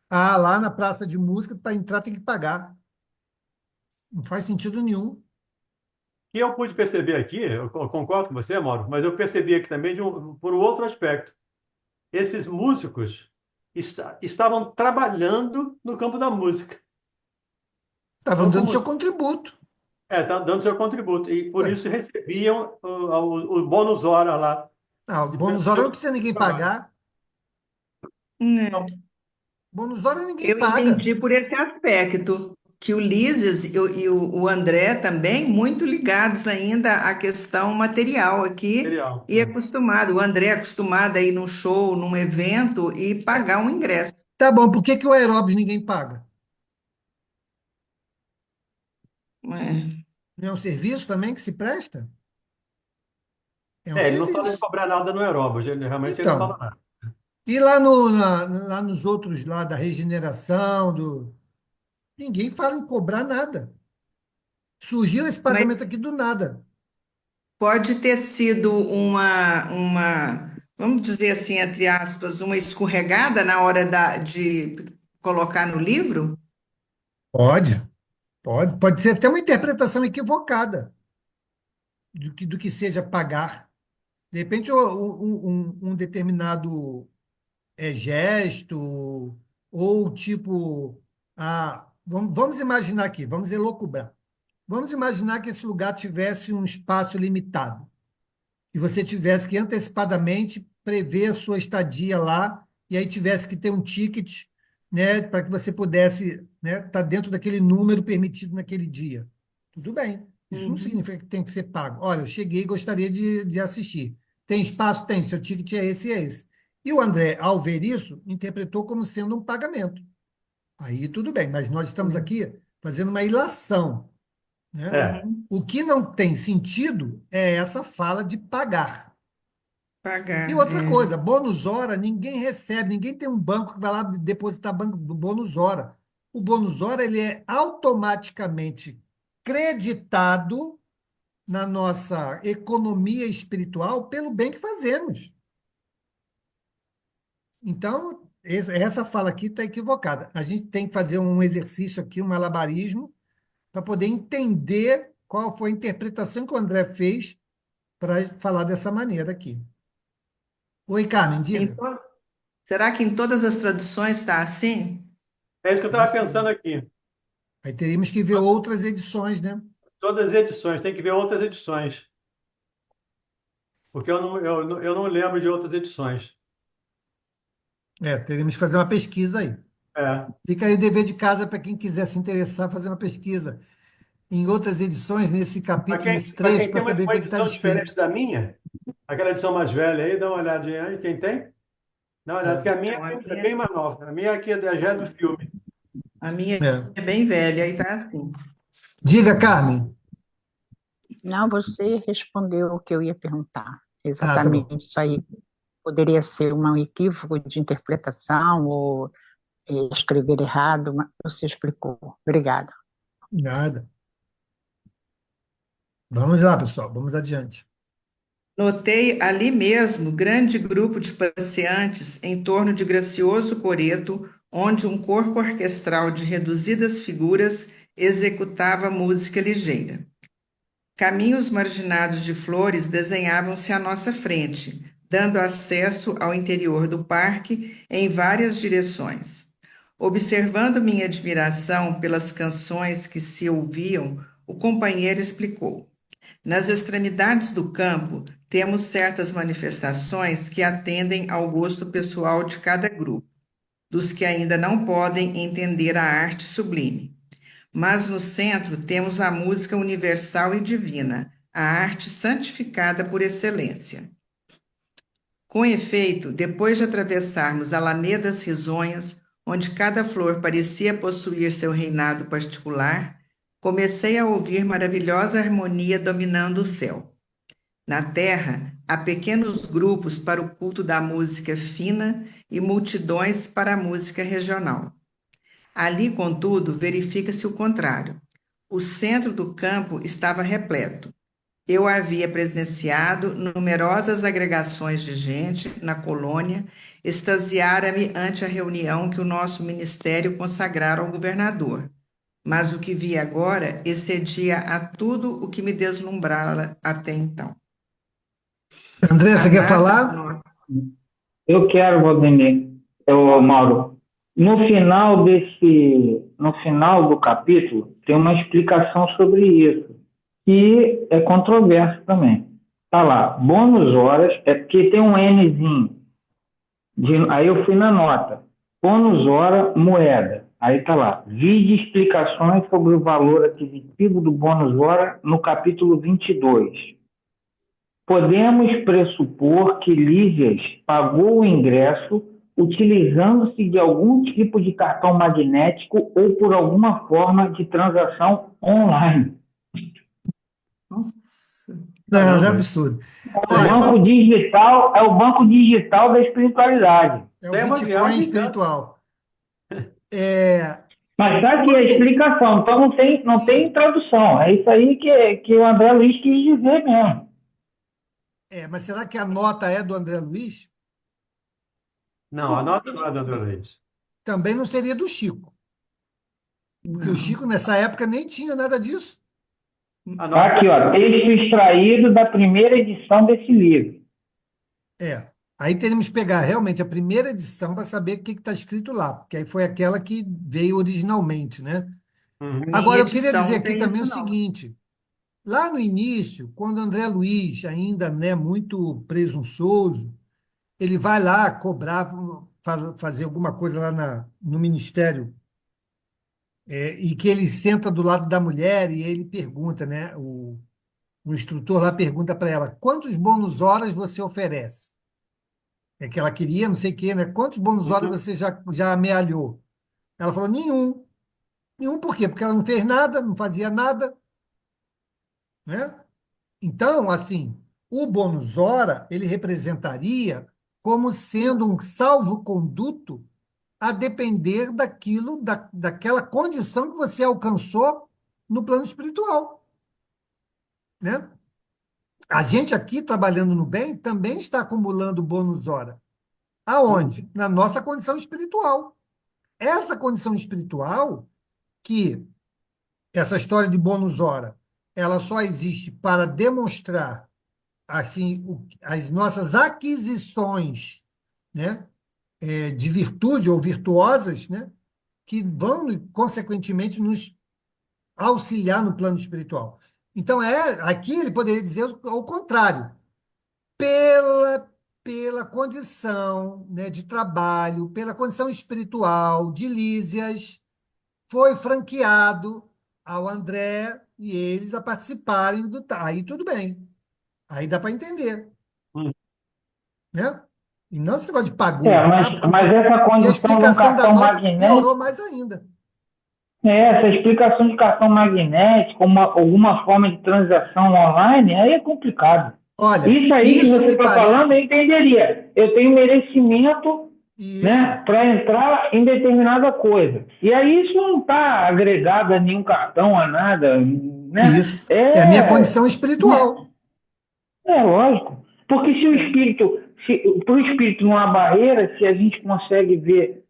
Ah, lá na praça de música, para entrar tem que pagar. Não faz sentido nenhum. Que eu pude perceber aqui, eu concordo com você, Mauro, mas eu percebi aqui também por um outro aspecto. Esses músicos estavam trabalhando no campo da música. Estavam Não dando como, seu contributo. tá dando seu contributo. E por Ué, isso recebiam o bônus hora lá, não, pelo bônus hora não seu precisa ninguém trabalho. pagar. É. Bônus hora ninguém Eu paga. entendi por esse aspecto, que o Lises e o André também muito ligados ainda à questão material aqui Material, e acostumado. O André é acostumado a ir num show, num evento e pagar um ingresso. Tá bom, por que que o aeróbis ninguém paga? É. Não é um serviço também que se presta? É um Ele não fala de serviço. cobrar nada no aeróbio, realmente ele não fala Então, nada. e lá nos outros, lá da regeneração, ninguém fala em cobrar nada. Surgiu esse Mas pagamento aqui do nada. pode ter sido vamos dizer assim, entre aspas, uma escorregada na hora de colocar no livro? Pode, pode ser até uma interpretação equivocada do que seja pagar. De repente, um determinado gesto, ou tipo, vamos imaginar aqui, vamos elocubrar. Vamos imaginar que esse lugar tivesse um espaço limitado e você tivesse que antecipadamente prever a sua estadia lá e aí tivesse que ter um ticket, né, para que você pudesse, né, estar dentro daquele número permitido naquele dia. Tudo bem. Isso não Uhum. significa que tem que ser pago. Olha, eu cheguei e gostaria de assistir. Tem espaço? Tem. Seu ticket é esse e é esse. E o André, ao ver isso, interpretou como sendo um pagamento. Aí tudo bem, mas nós estamos aqui fazendo uma ilação, né? É, Uhum. O que não tem sentido é essa fala de pagar. E Pagar, outra coisa, bônus hora, ninguém recebe, ninguém tem um banco que vai lá depositar bônus hora. O bônus hora ele é automaticamente creditado na nossa economia espiritual pelo bem que fazemos. Então, essa fala aqui está equivocada. A gente tem que fazer um exercício aqui, um malabarismo, para poder entender qual foi a interpretação que o André fez para falar dessa maneira aqui. Oi, Carmen, diga. Então, será que em todas as traduções está assim? é isso que eu Não estava sei. pensando aqui. Aí teríamos que ver outras edições, né? Todas as edições, tem que ver outras edições, porque eu não lembro de outras edições. Teríamos que fazer uma pesquisa aí. É. Fica aí o dever de casa para quem quiser se interessar, fazer uma pesquisa em outras edições, nesse capítulo, nesse Para trecho, quem para tem saber o uma que está edição escrito. diferente da minha, aquela edição mais velha aí, dá uma olhadinha aí, quem tem? Dá uma olhada, porque É, a minha Então, a é minha, bem mais nova. A minha aqui já é do filme. a minha é. é bem velha, aí tá assim. Diga, Carmen. Não, você respondeu o que eu ia perguntar. Ah, tá bom. Exatamente isso aí. Poderia ser um equívoco de interpretação ou escrever errado, mas você explicou. Obrigada. Nada. Vamos lá, pessoal, vamos adiante. Notei ali mesmo grande grupo de passeantes em torno de gracioso coreto, onde um corpo orquestral de reduzidas figuras executava música ligeira. Caminhos marginados de flores desenhavam-se à nossa frente, dando acesso ao interior do parque em várias direções. Observando minha admiração pelas canções que se ouviam, o companheiro explicou. Nas extremidades do campo, temos certas manifestações que atendem ao gosto pessoal de cada grupo, dos que ainda não podem entender a arte sublime. Mas no centro temos a música universal e divina, a arte santificada por excelência. Com efeito, depois de atravessarmos alamedas risonhas, onde cada flor parecia possuir seu reinado particular, comecei a ouvir maravilhosa harmonia dominando o céu. Na terra, há pequenos grupos para o culto da música fina e multidões para a música regional. Ali, contudo, verifica-se o contrário. O centro do campo estava repleto. Eu havia presenciado numerosas agregações de gente na colônia, extasiara-me ante a reunião que o nosso ministério consagrara ao governador. Mas o que vi agora excedia a tudo o que me deslumbrara até então. André, você quer Nada- falar? Eu quero, Valdemir, Mauro. No final do capítulo, tem uma explicação sobre isso, que é controverso também. Tá lá, bônus horas, é porque tem um Nzinho. Aí eu fui na nota. Bônus hora, moeda. Aí tá lá. Vide explicações sobre o valor aquisitivo do bônus hora no capítulo 22. Podemos pressupor que Lísias pagou o ingresso utilizando-se de algum tipo de cartão magnético ou por alguma forma de transação online. Nossa. Não, Caramba. é absurdo. O banco digital é o banco digital da espiritualidade. É o Tem uma Bitcoin viagem, espiritual. É, Mas tá aqui a explicação, então não tem tradução. É isso aí que o André Luiz quis dizer mesmo. mas será que a nota é do André Luiz? Não, a nota não é do André Luiz. Também não seria do Chico. Porque o Chico, nessa época, nem tinha nada disso. A Tá nota aqui, ó, texto extraído da primeira edição desse livro. Aí teríamos que pegar realmente a primeira edição para saber o que está escrito lá, porque aí foi aquela que veio originalmente, né? Uhum. Agora, eu queria edição dizer não aqui tem também o isso, não. seguinte: lá no início, quando André Luiz, ainda, né, muito presunçoso, ele vai lá cobrar, fazer alguma coisa lá no ministério, e que ele senta do lado da mulher e ele pergunta, né? O instrutor lá pergunta para ela: quantos bônus horas você oferece? É que ela queria, não sei o quê, né? Quantos bônus horas você já amealhou? Ela falou: nenhum. Nenhum por quê? Porque ela não fez nada, não fazia nada, né? Então, assim, o bônus hora, ele representaria como sendo um salvo-conduto a depender daquela condição que você alcançou no plano espiritual, né? A gente aqui, trabalhando no bem, também está acumulando bônus hora. Aonde? Na nossa condição espiritual. Essa condição espiritual, que essa história de bônus hora, ela só existe para demonstrar assim as nossas aquisições, né, de virtude ou virtuosas, né, que vão, consequentemente, nos auxiliar no plano espiritual. Então, aqui ele poderia dizer o contrário. Pela condição, né, de trabalho, pela condição espiritual de Lísias, foi franqueado ao André e eles a participarem do. Aí tudo bem. Aí dá para entender. Hum. Né? E não esse negócio de pagou. Mas essa E a condição do explicação da cartão nota magnético, piorou mais ainda. essa explicação de cartão magnético, alguma forma de transação online, aí é complicado. Olha, Isso aí que isso você me está parece. falando, eu entenderia. Eu tenho merecimento Isso. né, para entrar em determinada coisa. E aí isso não está agregado a nenhum cartão, a nada, né? Isso. É a minha condição espiritual. É lógico. Porque se o espírito, para o espírito não há barreira, se a gente consegue ver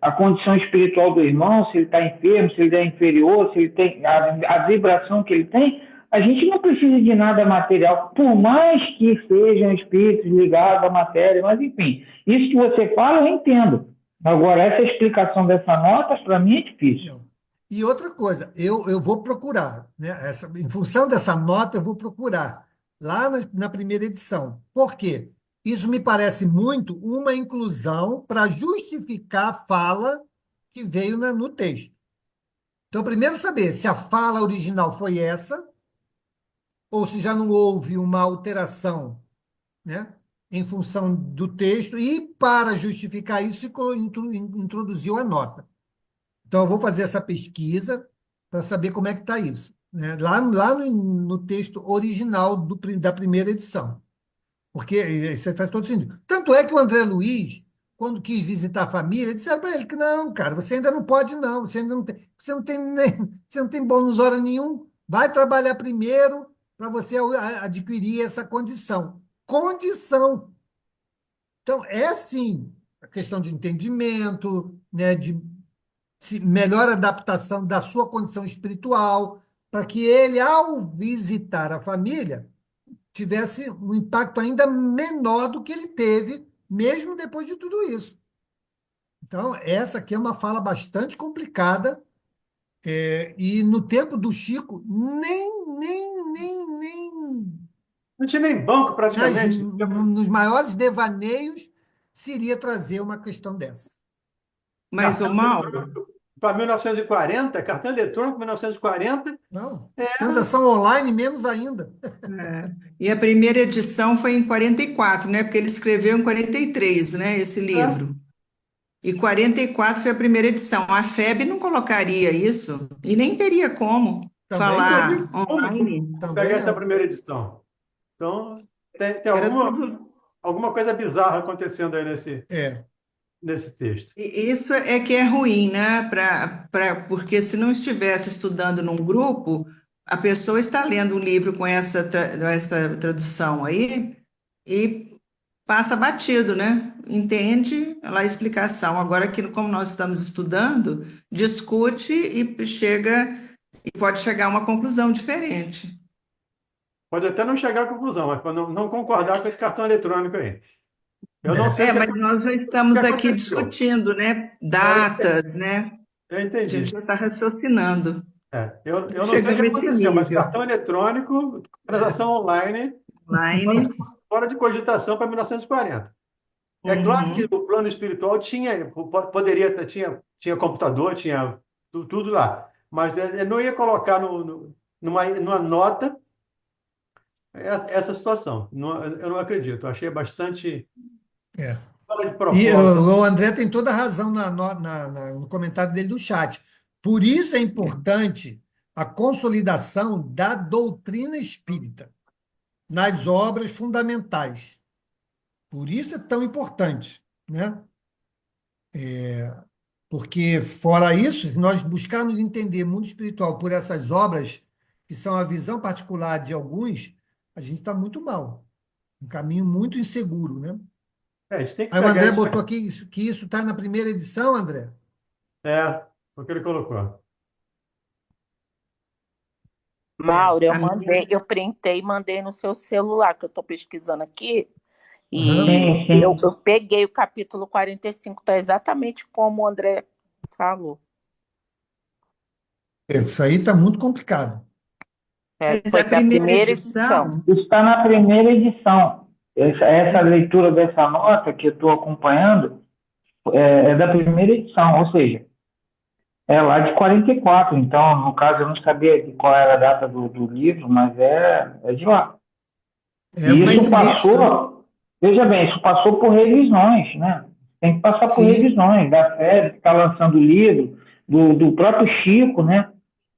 a condição espiritual do irmão, se ele está enfermo, se ele é inferior, se ele tem a vibração que ele tem, a gente não precisa de nada material, por mais que sejam espíritos ligados à matéria, mas enfim, isso que você fala eu entendo. Agora, essa explicação dessa nota, para mim, é difícil. E outra coisa, eu vou procurar, né? Em função dessa nota, eu vou procurar lá na primeira edição. Por quê? Isso me parece muito uma inclusão para justificar a fala que veio no texto. Então, primeiro saber se a fala original foi essa, ou se já não houve uma alteração, né, em função do texto, e para justificar isso, introduziu a nota. Então, eu vou fazer essa pesquisa para saber como é que está isso, né? Lá no texto original da primeira edição. Porque isso faz todo sentido. Tanto é que o André Luiz, quando quis visitar a família, disseram para ele que não, cara, você ainda não pode, não. Você não tem bônus hora nenhum. Vai trabalhar primeiro para você adquirir essa condição. Condição. Então, é assim, a questão de entendimento, né, de melhor adaptação da sua condição espiritual, para que ele, ao visitar a família, tivesse um impacto ainda menor do que ele teve, mesmo depois de tudo isso. Então, essa aqui é uma fala bastante complicada, e no tempo do Chico, Não tinha nem banco, praticamente. nos maiores devaneios, se iria trazer uma questão dessa. Mas, ô Mauro, Para 1940, cartão eletrônico 1940. Não, transação online, menos ainda. e a primeira edição foi em 44, né? Porque ele escreveu em 43, né? Esse livro. E 44 foi a primeira edição. A FEB não colocaria isso e nem teria como falar online. Vou pegar essa primeira edição. Então, tem alguma coisa bizarra acontecendo aí nesse texto. Isso é que é ruim, né? Porque se não estivesse estudando num grupo, a pessoa está lendo um livro com essa tradução aí e passa batido, né? Entende lá a explicação. Agora, como nós estamos estudando, discute e pode chegar a uma conclusão diferente. Pode até não chegar à conclusão, mas para não concordar com esse cartão eletrônico aí. Eu não sei. Mas nós já estamos aqui discutindo, né? Datas, né? Eu entendi. A gente já está raciocinando. Eu não sei o que aconteceu, mas cartão eletrônico, transação online, fora de cogitação para 1940. É claro que o plano espiritual tinha computador, tinha tudo lá, mas ele não ia colocar numa nota essa situação. Eu não acredito. Eu achei bastante fora de E propósito. o André tem toda a razão no comentário dele do chat. Por isso é importante a consolidação da doutrina espírita nas obras fundamentais. Por isso é tão importante, né? Porque, fora isso, se nós buscarmos entender mundo espiritual por essas obras, que são a visão particular de alguns, a gente está muito mal. Um caminho muito inseguro, né? A gente tem que Aí o pegar André isso. botou aqui que isso está na primeira edição, André? Foi o que ele colocou. Mauro, eu printei e mandei no seu celular, que eu estou pesquisando aqui, e eu peguei o capítulo 45, está exatamente como o André falou. Isso aí está muito complicado. Foi da primeira edição. Isso está na primeira edição. Essa leitura dessa nota que eu estou acompanhando é da primeira edição, ou seja, é lá de 44. Então, no caso, eu não sabia de qual era a data do livro, mas é de lá. Isso passou, veja bem, isso passou por revisões, né? Tem que passar por revisões da FEB, que está lançando o livro, do próprio Chico, né?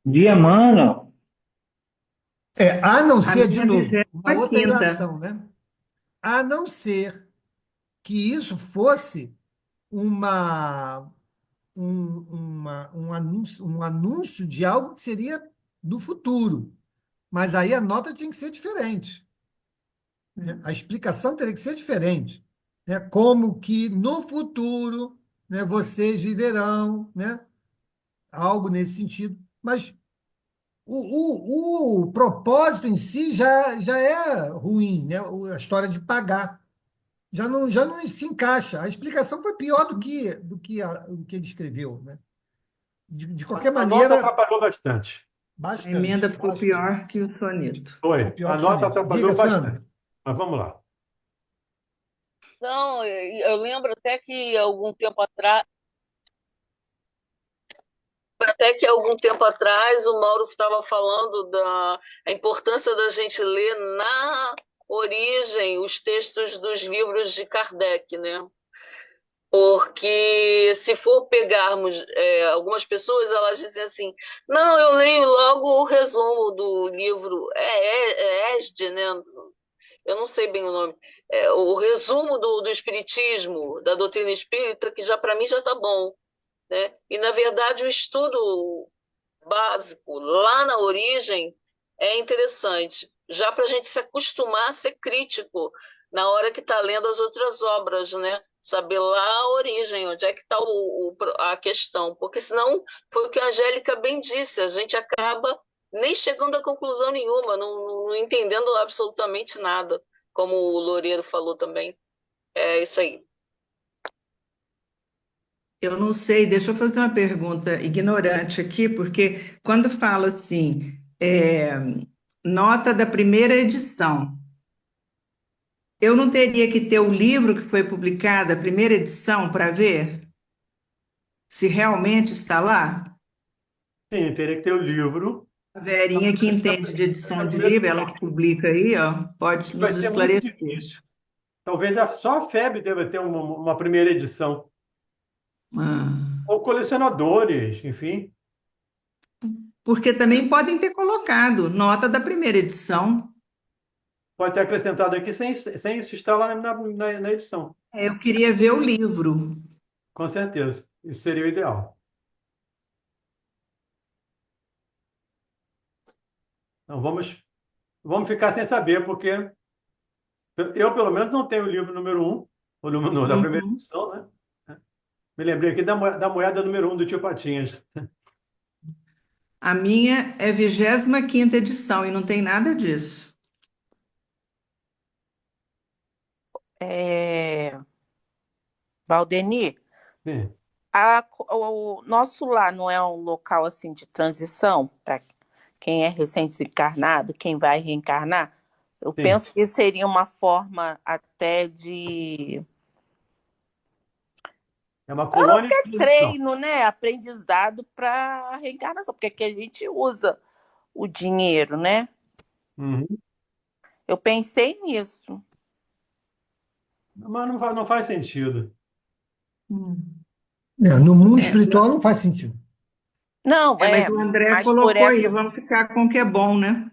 De Emmanuel. A não ser, de novo, uma outra ilação, né? A não ser que isso fosse um anúncio de algo que seria do futuro. Mas aí a nota tinha que ser diferente, né? A explicação teria que ser diferente, né? Como que no futuro, né, vocês viverão, né? Algo nesse sentido. Mas o propósito em si já é ruim, né? A história de pagar. Já não se encaixa. A explicação foi pior do que ele escreveu, né? De qualquer A nota maneira, atrapalhou bastante. A emenda bastante, ficou bastante. pior que o soneto. Foi. Ficou pior A que o nota soneto. atrapalhou Diga, Sandra. bastante. Mas vamos lá. Não, eu lembro até que algum tempo atrás o Mauro estava falando da a importância da gente ler na origem os textos dos livros de Kardec, né? Porque se for pegarmos algumas pessoas, elas dizem assim, não, eu leio logo o resumo do livro, Esde, né? Eu não sei bem o nome, o resumo do Espiritismo, da doutrina espírita, que já para mim já está bom, né? E, na verdade, o estudo básico lá na origem é interessante, já para a gente se acostumar a ser crítico na hora que está lendo as outras obras, né? Saber lá a origem, onde é que está a questão, porque senão foi o que a Angélica bem disse, a gente acaba nem chegando a conclusão nenhuma, não entendendo absolutamente nada, como o Loureiro falou também. É isso aí. Eu não sei, deixa eu fazer uma pergunta ignorante aqui, porque quando fala assim, nota da primeira edição, eu não teria que ter o livro que foi publicado, a primeira edição, para ver se realmente está lá? Sim, teria que ter o livro. A Verinha que entende de edição de livro, ela que publica aí, ó, pode Vai nos ser muito esclarecer. difícil. Talvez só a FEB deva ter uma primeira edição. Ah, Ou colecionadores, enfim. porque também podem ter colocado nota da primeira edição. Pode ter acrescentado aqui sem isso estar lá na edição. Eu queria ver o livro. Com certeza. Isso seria o ideal. Então, vamos ficar sem saber, porque eu, pelo menos, não tenho o livro número 1, o número da primeira Uhum. edição, né? Me lembrei aqui da moeda número 1 do Tio Patinhas. A minha é 25ª edição e não tem nada disso. Valdeni, Sim, o nosso lar não é um local assim de transição para quem é recém-desencarnado, quem vai reencarnar? Eu sim. penso que seria uma forma até de É uma colônia de transição. treino, né? Aprendizado para a reencarnação, porque aqui a gente usa o dinheiro, né? Uhum. Eu pensei nisso. Mas não faz sentido. No mundo É, espiritual não faz sentido. Não, mas o André mas por colocou aí, essa. vamos ficar com o que é bom, né?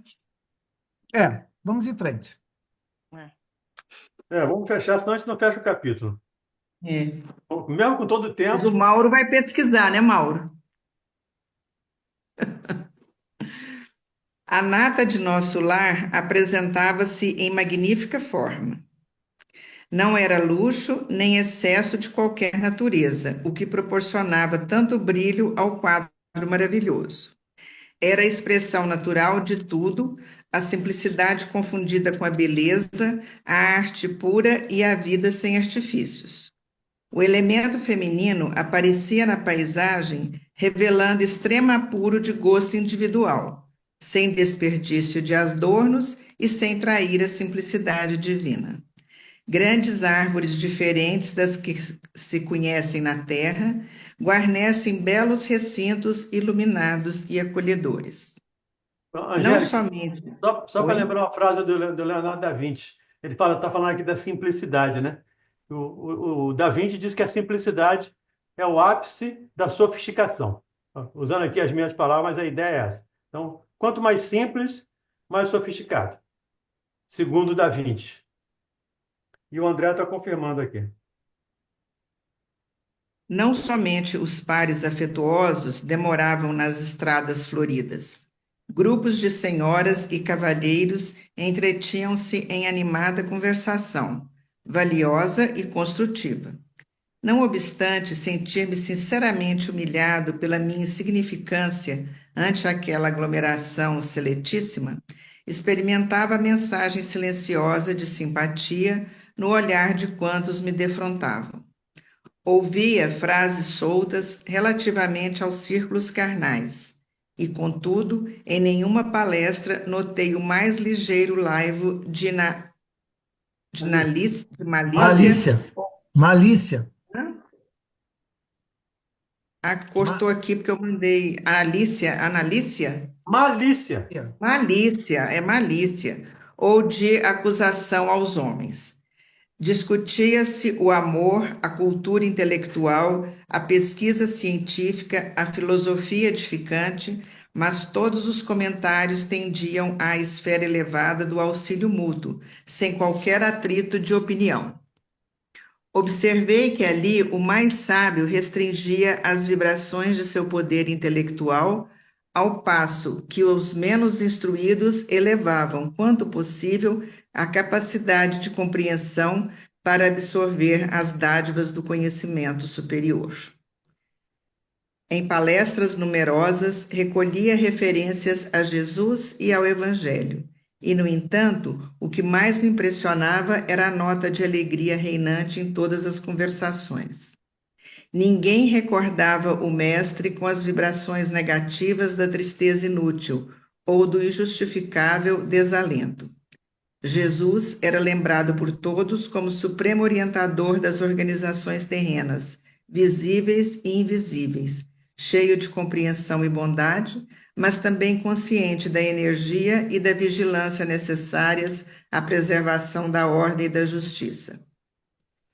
Vamos em frente. Vamos fechar, senão a gente não fecha o capítulo. É. Mesmo com todo o Mas tempo, o Mauro vai pesquisar, né, Mauro? A nata de nosso lar apresentava-se em magnífica forma. Não era luxo nem excesso de qualquer natureza, o que proporcionava tanto brilho ao quadro maravilhoso. Era a expressão natural de tudo, a simplicidade confundida com a beleza, a arte pura e a vida sem artifícios. O elemento feminino aparecia na paisagem, revelando extremo apuro de gosto individual, sem desperdício de adornos e sem trair a simplicidade divina. Grandes árvores diferentes das que se conhecem na terra guarnecem belos recintos iluminados e acolhedores. Não Angélica, somente. só para Oi? lembrar uma frase do Leonardo da Vinci. Ele está falando aqui da simplicidade, né? O Da Vinci diz que a simplicidade é o ápice da sofisticação. Usando aqui as minhas palavras, mas a ideia é essa. Então, quanto mais simples, mais sofisticado. Segundo Da Vinci. E o André está confirmando aqui. Não somente os pares afetuosos demoravam nas estradas floridas. Grupos de senhoras e cavalheiros entretinham-se em animada conversação, valiosa e construtiva. Não obstante sentir-me sinceramente humilhado pela minha insignificância ante aquela aglomeração seletíssima, experimentava a mensagem silenciosa de simpatia no olhar de quantos me defrontavam. Ouvia frases soltas relativamente aos círculos carnais, e, contudo, em nenhuma palestra notei o mais ligeiro laivo de malícia. Malícia. Cortou aqui porque eu mandei Analícia. Malícia. Malícia, ou de acusação aos homens. Discutia-se o amor, a cultura intelectual, a pesquisa científica, a filosofia edificante, mas todos os comentários tendiam à esfera elevada do auxílio mútuo, sem qualquer atrito de opinião. Observei que ali o mais sábio restringia as vibrações de seu poder intelectual, ao passo que os menos instruídos elevavam, quanto possível, a capacidade de compreensão para absorver as dádivas do conhecimento superior. Em palestras numerosas, recolhia referências a Jesus e ao Evangelho. E, no entanto, o que mais me impressionava era a nota de alegria reinante em todas as conversações. Ninguém recordava o mestre com as vibrações negativas da tristeza inútil ou do injustificável desalento. Jesus era lembrado por todos como supremo orientador das organizações terrenas, visíveis e invisíveis, cheio de compreensão e bondade, mas também consciente da energia e da vigilância necessárias à preservação da ordem e da justiça.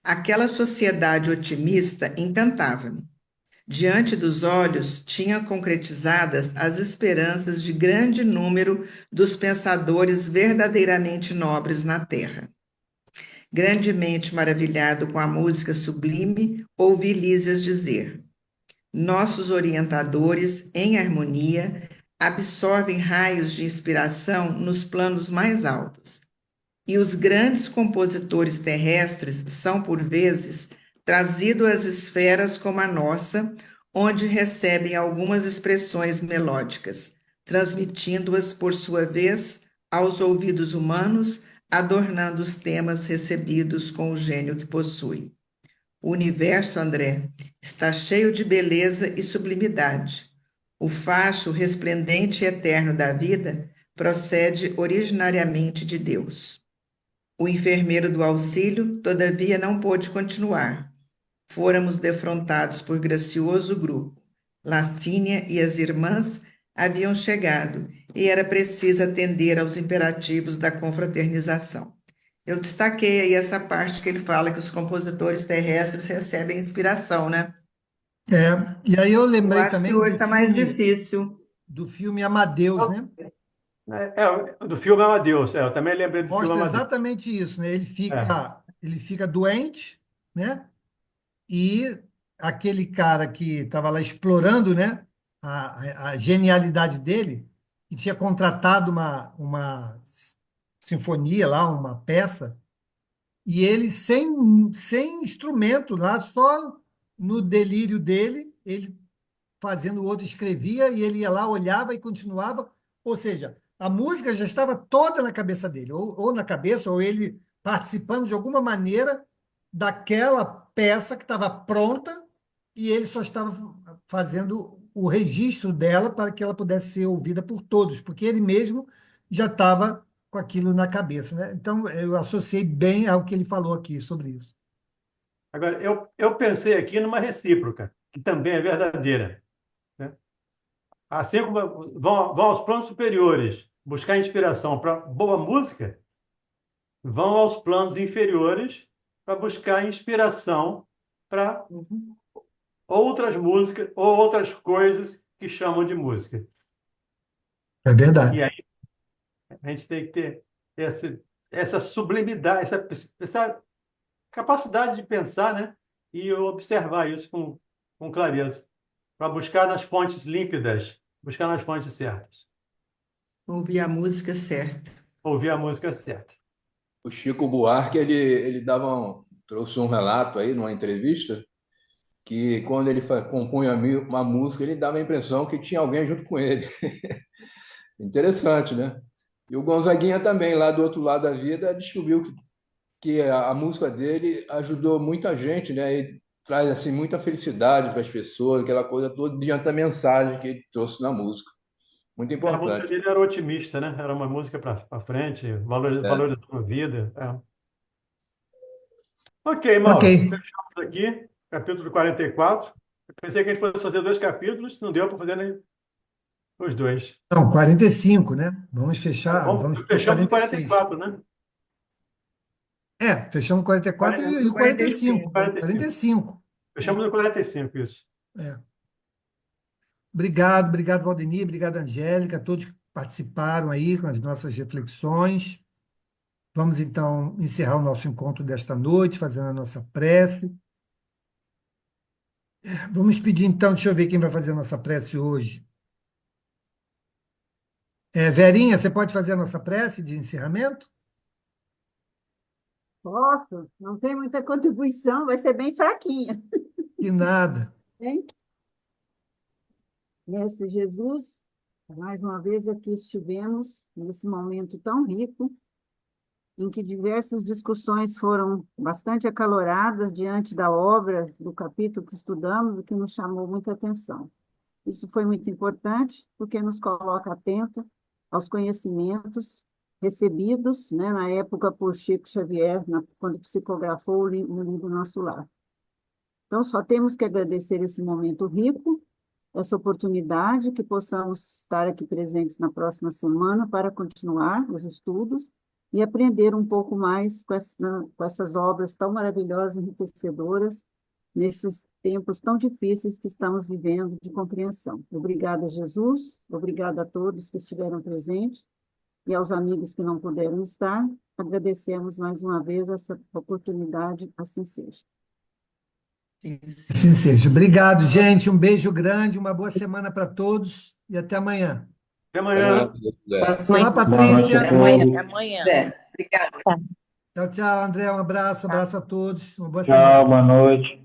Aquela sociedade otimista encantava-me. Diante dos olhos tinha concretizadas as esperanças de grande número dos pensadores verdadeiramente nobres na Terra. Grandemente maravilhado com a música sublime, ouvi Lísias dizer: nossos orientadores, em harmonia, absorvem raios de inspiração nos planos mais altos. E os grandes compositores terrestres são, por vezes, trazidos às esferas como a nossa, onde recebem algumas expressões melódicas, transmitindo-as, por sua vez, aos ouvidos humanos, adornando os temas recebidos com o gênio que possui. O universo, André, está cheio de beleza e sublimidade. O facho resplendente e eterno da vida procede originariamente de Deus. O enfermeiro do auxílio, todavia, não pôde continuar. Fôramos defrontados por gracioso grupo. Lacínia e as irmãs haviam chegado e era preciso atender aos imperativos da confraternização. Eu destaquei aí essa parte que ele fala que os compositores terrestres recebem inspiração, né? E aí eu lembrei acho também que hoje está mais difícil. do filme Amadeus, né? Do filme Amadeus. Eu também lembrei do filme Mostra Amadeus. exatamente isso, né? Ele fica doente, né? E aquele cara que estava lá explorando, né, a genialidade dele, que tinha contratado uma sinfonia lá, uma peça, e ele sem instrumento lá, só no delírio dele, ele fazendo, o outro escrevia, e ele ia lá, olhava e continuava. Ou seja, a música já estava toda na cabeça dele, ou na cabeça, ou ele participando de alguma maneira daquela peça que estava pronta, e ele só estava fazendo o registro dela para que ela pudesse ser ouvida por todos, porque ele mesmo já estava com aquilo na cabeça, né? Então, eu associei bem ao que ele falou aqui sobre isso. Agora, eu pensei aqui numa recíproca, que também é verdadeira. Assim como vão aos planos superiores buscar inspiração para boa música, vão aos planos inferiores para buscar inspiração para outras músicas ou outras coisas que chamam de música. É verdade. E aí a gente tem que ter essa sublimidade, essa capacidade de pensar, né? E observar isso com clareza, para buscar nas fontes límpidas, buscar nas fontes certas, Ouvir a música certa. ouvir a música certa. O Chico Buarque, ele trouxe um relato aí numa entrevista que quando ele compunha uma música, ele dava a impressão que tinha alguém junto com ele. Interessante, né? E o Gonzaguinha também, lá do outro lado da vida, descobriu que a música dele ajudou muita gente, né? E traz assim muita felicidade para as pessoas, aquela coisa toda diante da mensagem que ele trouxe na música. Muito A música importante. dele era otimista, né? Era uma música para frente, valorizando a vida. Ok, Mauro. Ok. Fechamos aqui, capítulo 44. Eu pensei que a gente fosse fazer 2 capítulos, não deu para fazer nem os 2. Não, 45, né? Vamos fechar, vamos para Fechamos o 46. 44, né? Fechamos o 44 e o 45. 45. Fechamos o 45, isso. Obrigado, Valdemir, obrigado, Angélica, a todos que participaram aí com as nossas reflexões. Vamos, então, encerrar o nosso encontro desta noite, fazendo a nossa prece. Vamos pedir, então, deixa eu ver quem vai fazer a nossa prece hoje. Verinha, você pode fazer a nossa prece de encerramento? Posso, não tem muita contribuição, vai ser bem fraquinha. E nada. Hein? Mestre Jesus, mais uma vez aqui estivemos nesse momento tão rico, em que diversas discussões foram bastante acaloradas diante da obra, do capítulo que estudamos, e que nos chamou muita atenção. Isso foi muito importante, porque nos coloca atento aos conhecimentos recebidos, né, na época por Chico Xavier, quando psicografou o livro Nosso Lar. Então, só temos que agradecer esse momento rico, essa oportunidade, que possamos estar aqui presentes na próxima semana para continuar os estudos e aprender um pouco mais com essas obras tão maravilhosas e enriquecedoras nesses tempos tão difíceis que estamos vivendo de compreensão. Obrigada, Jesus, obrigada a todos que estiveram presentes e aos amigos que não puderam estar. Agradecemos mais uma vez essa oportunidade, assim seja. Assim seja. Obrigado, gente. Um beijo grande, uma boa semana para todos e até amanhã. Até amanhã. Olá, Patrícia. Até amanhã. Até amanhã. Obrigada. Tchau, André. Um abraço a todos. Uma boa Tchau, semana. boa noite.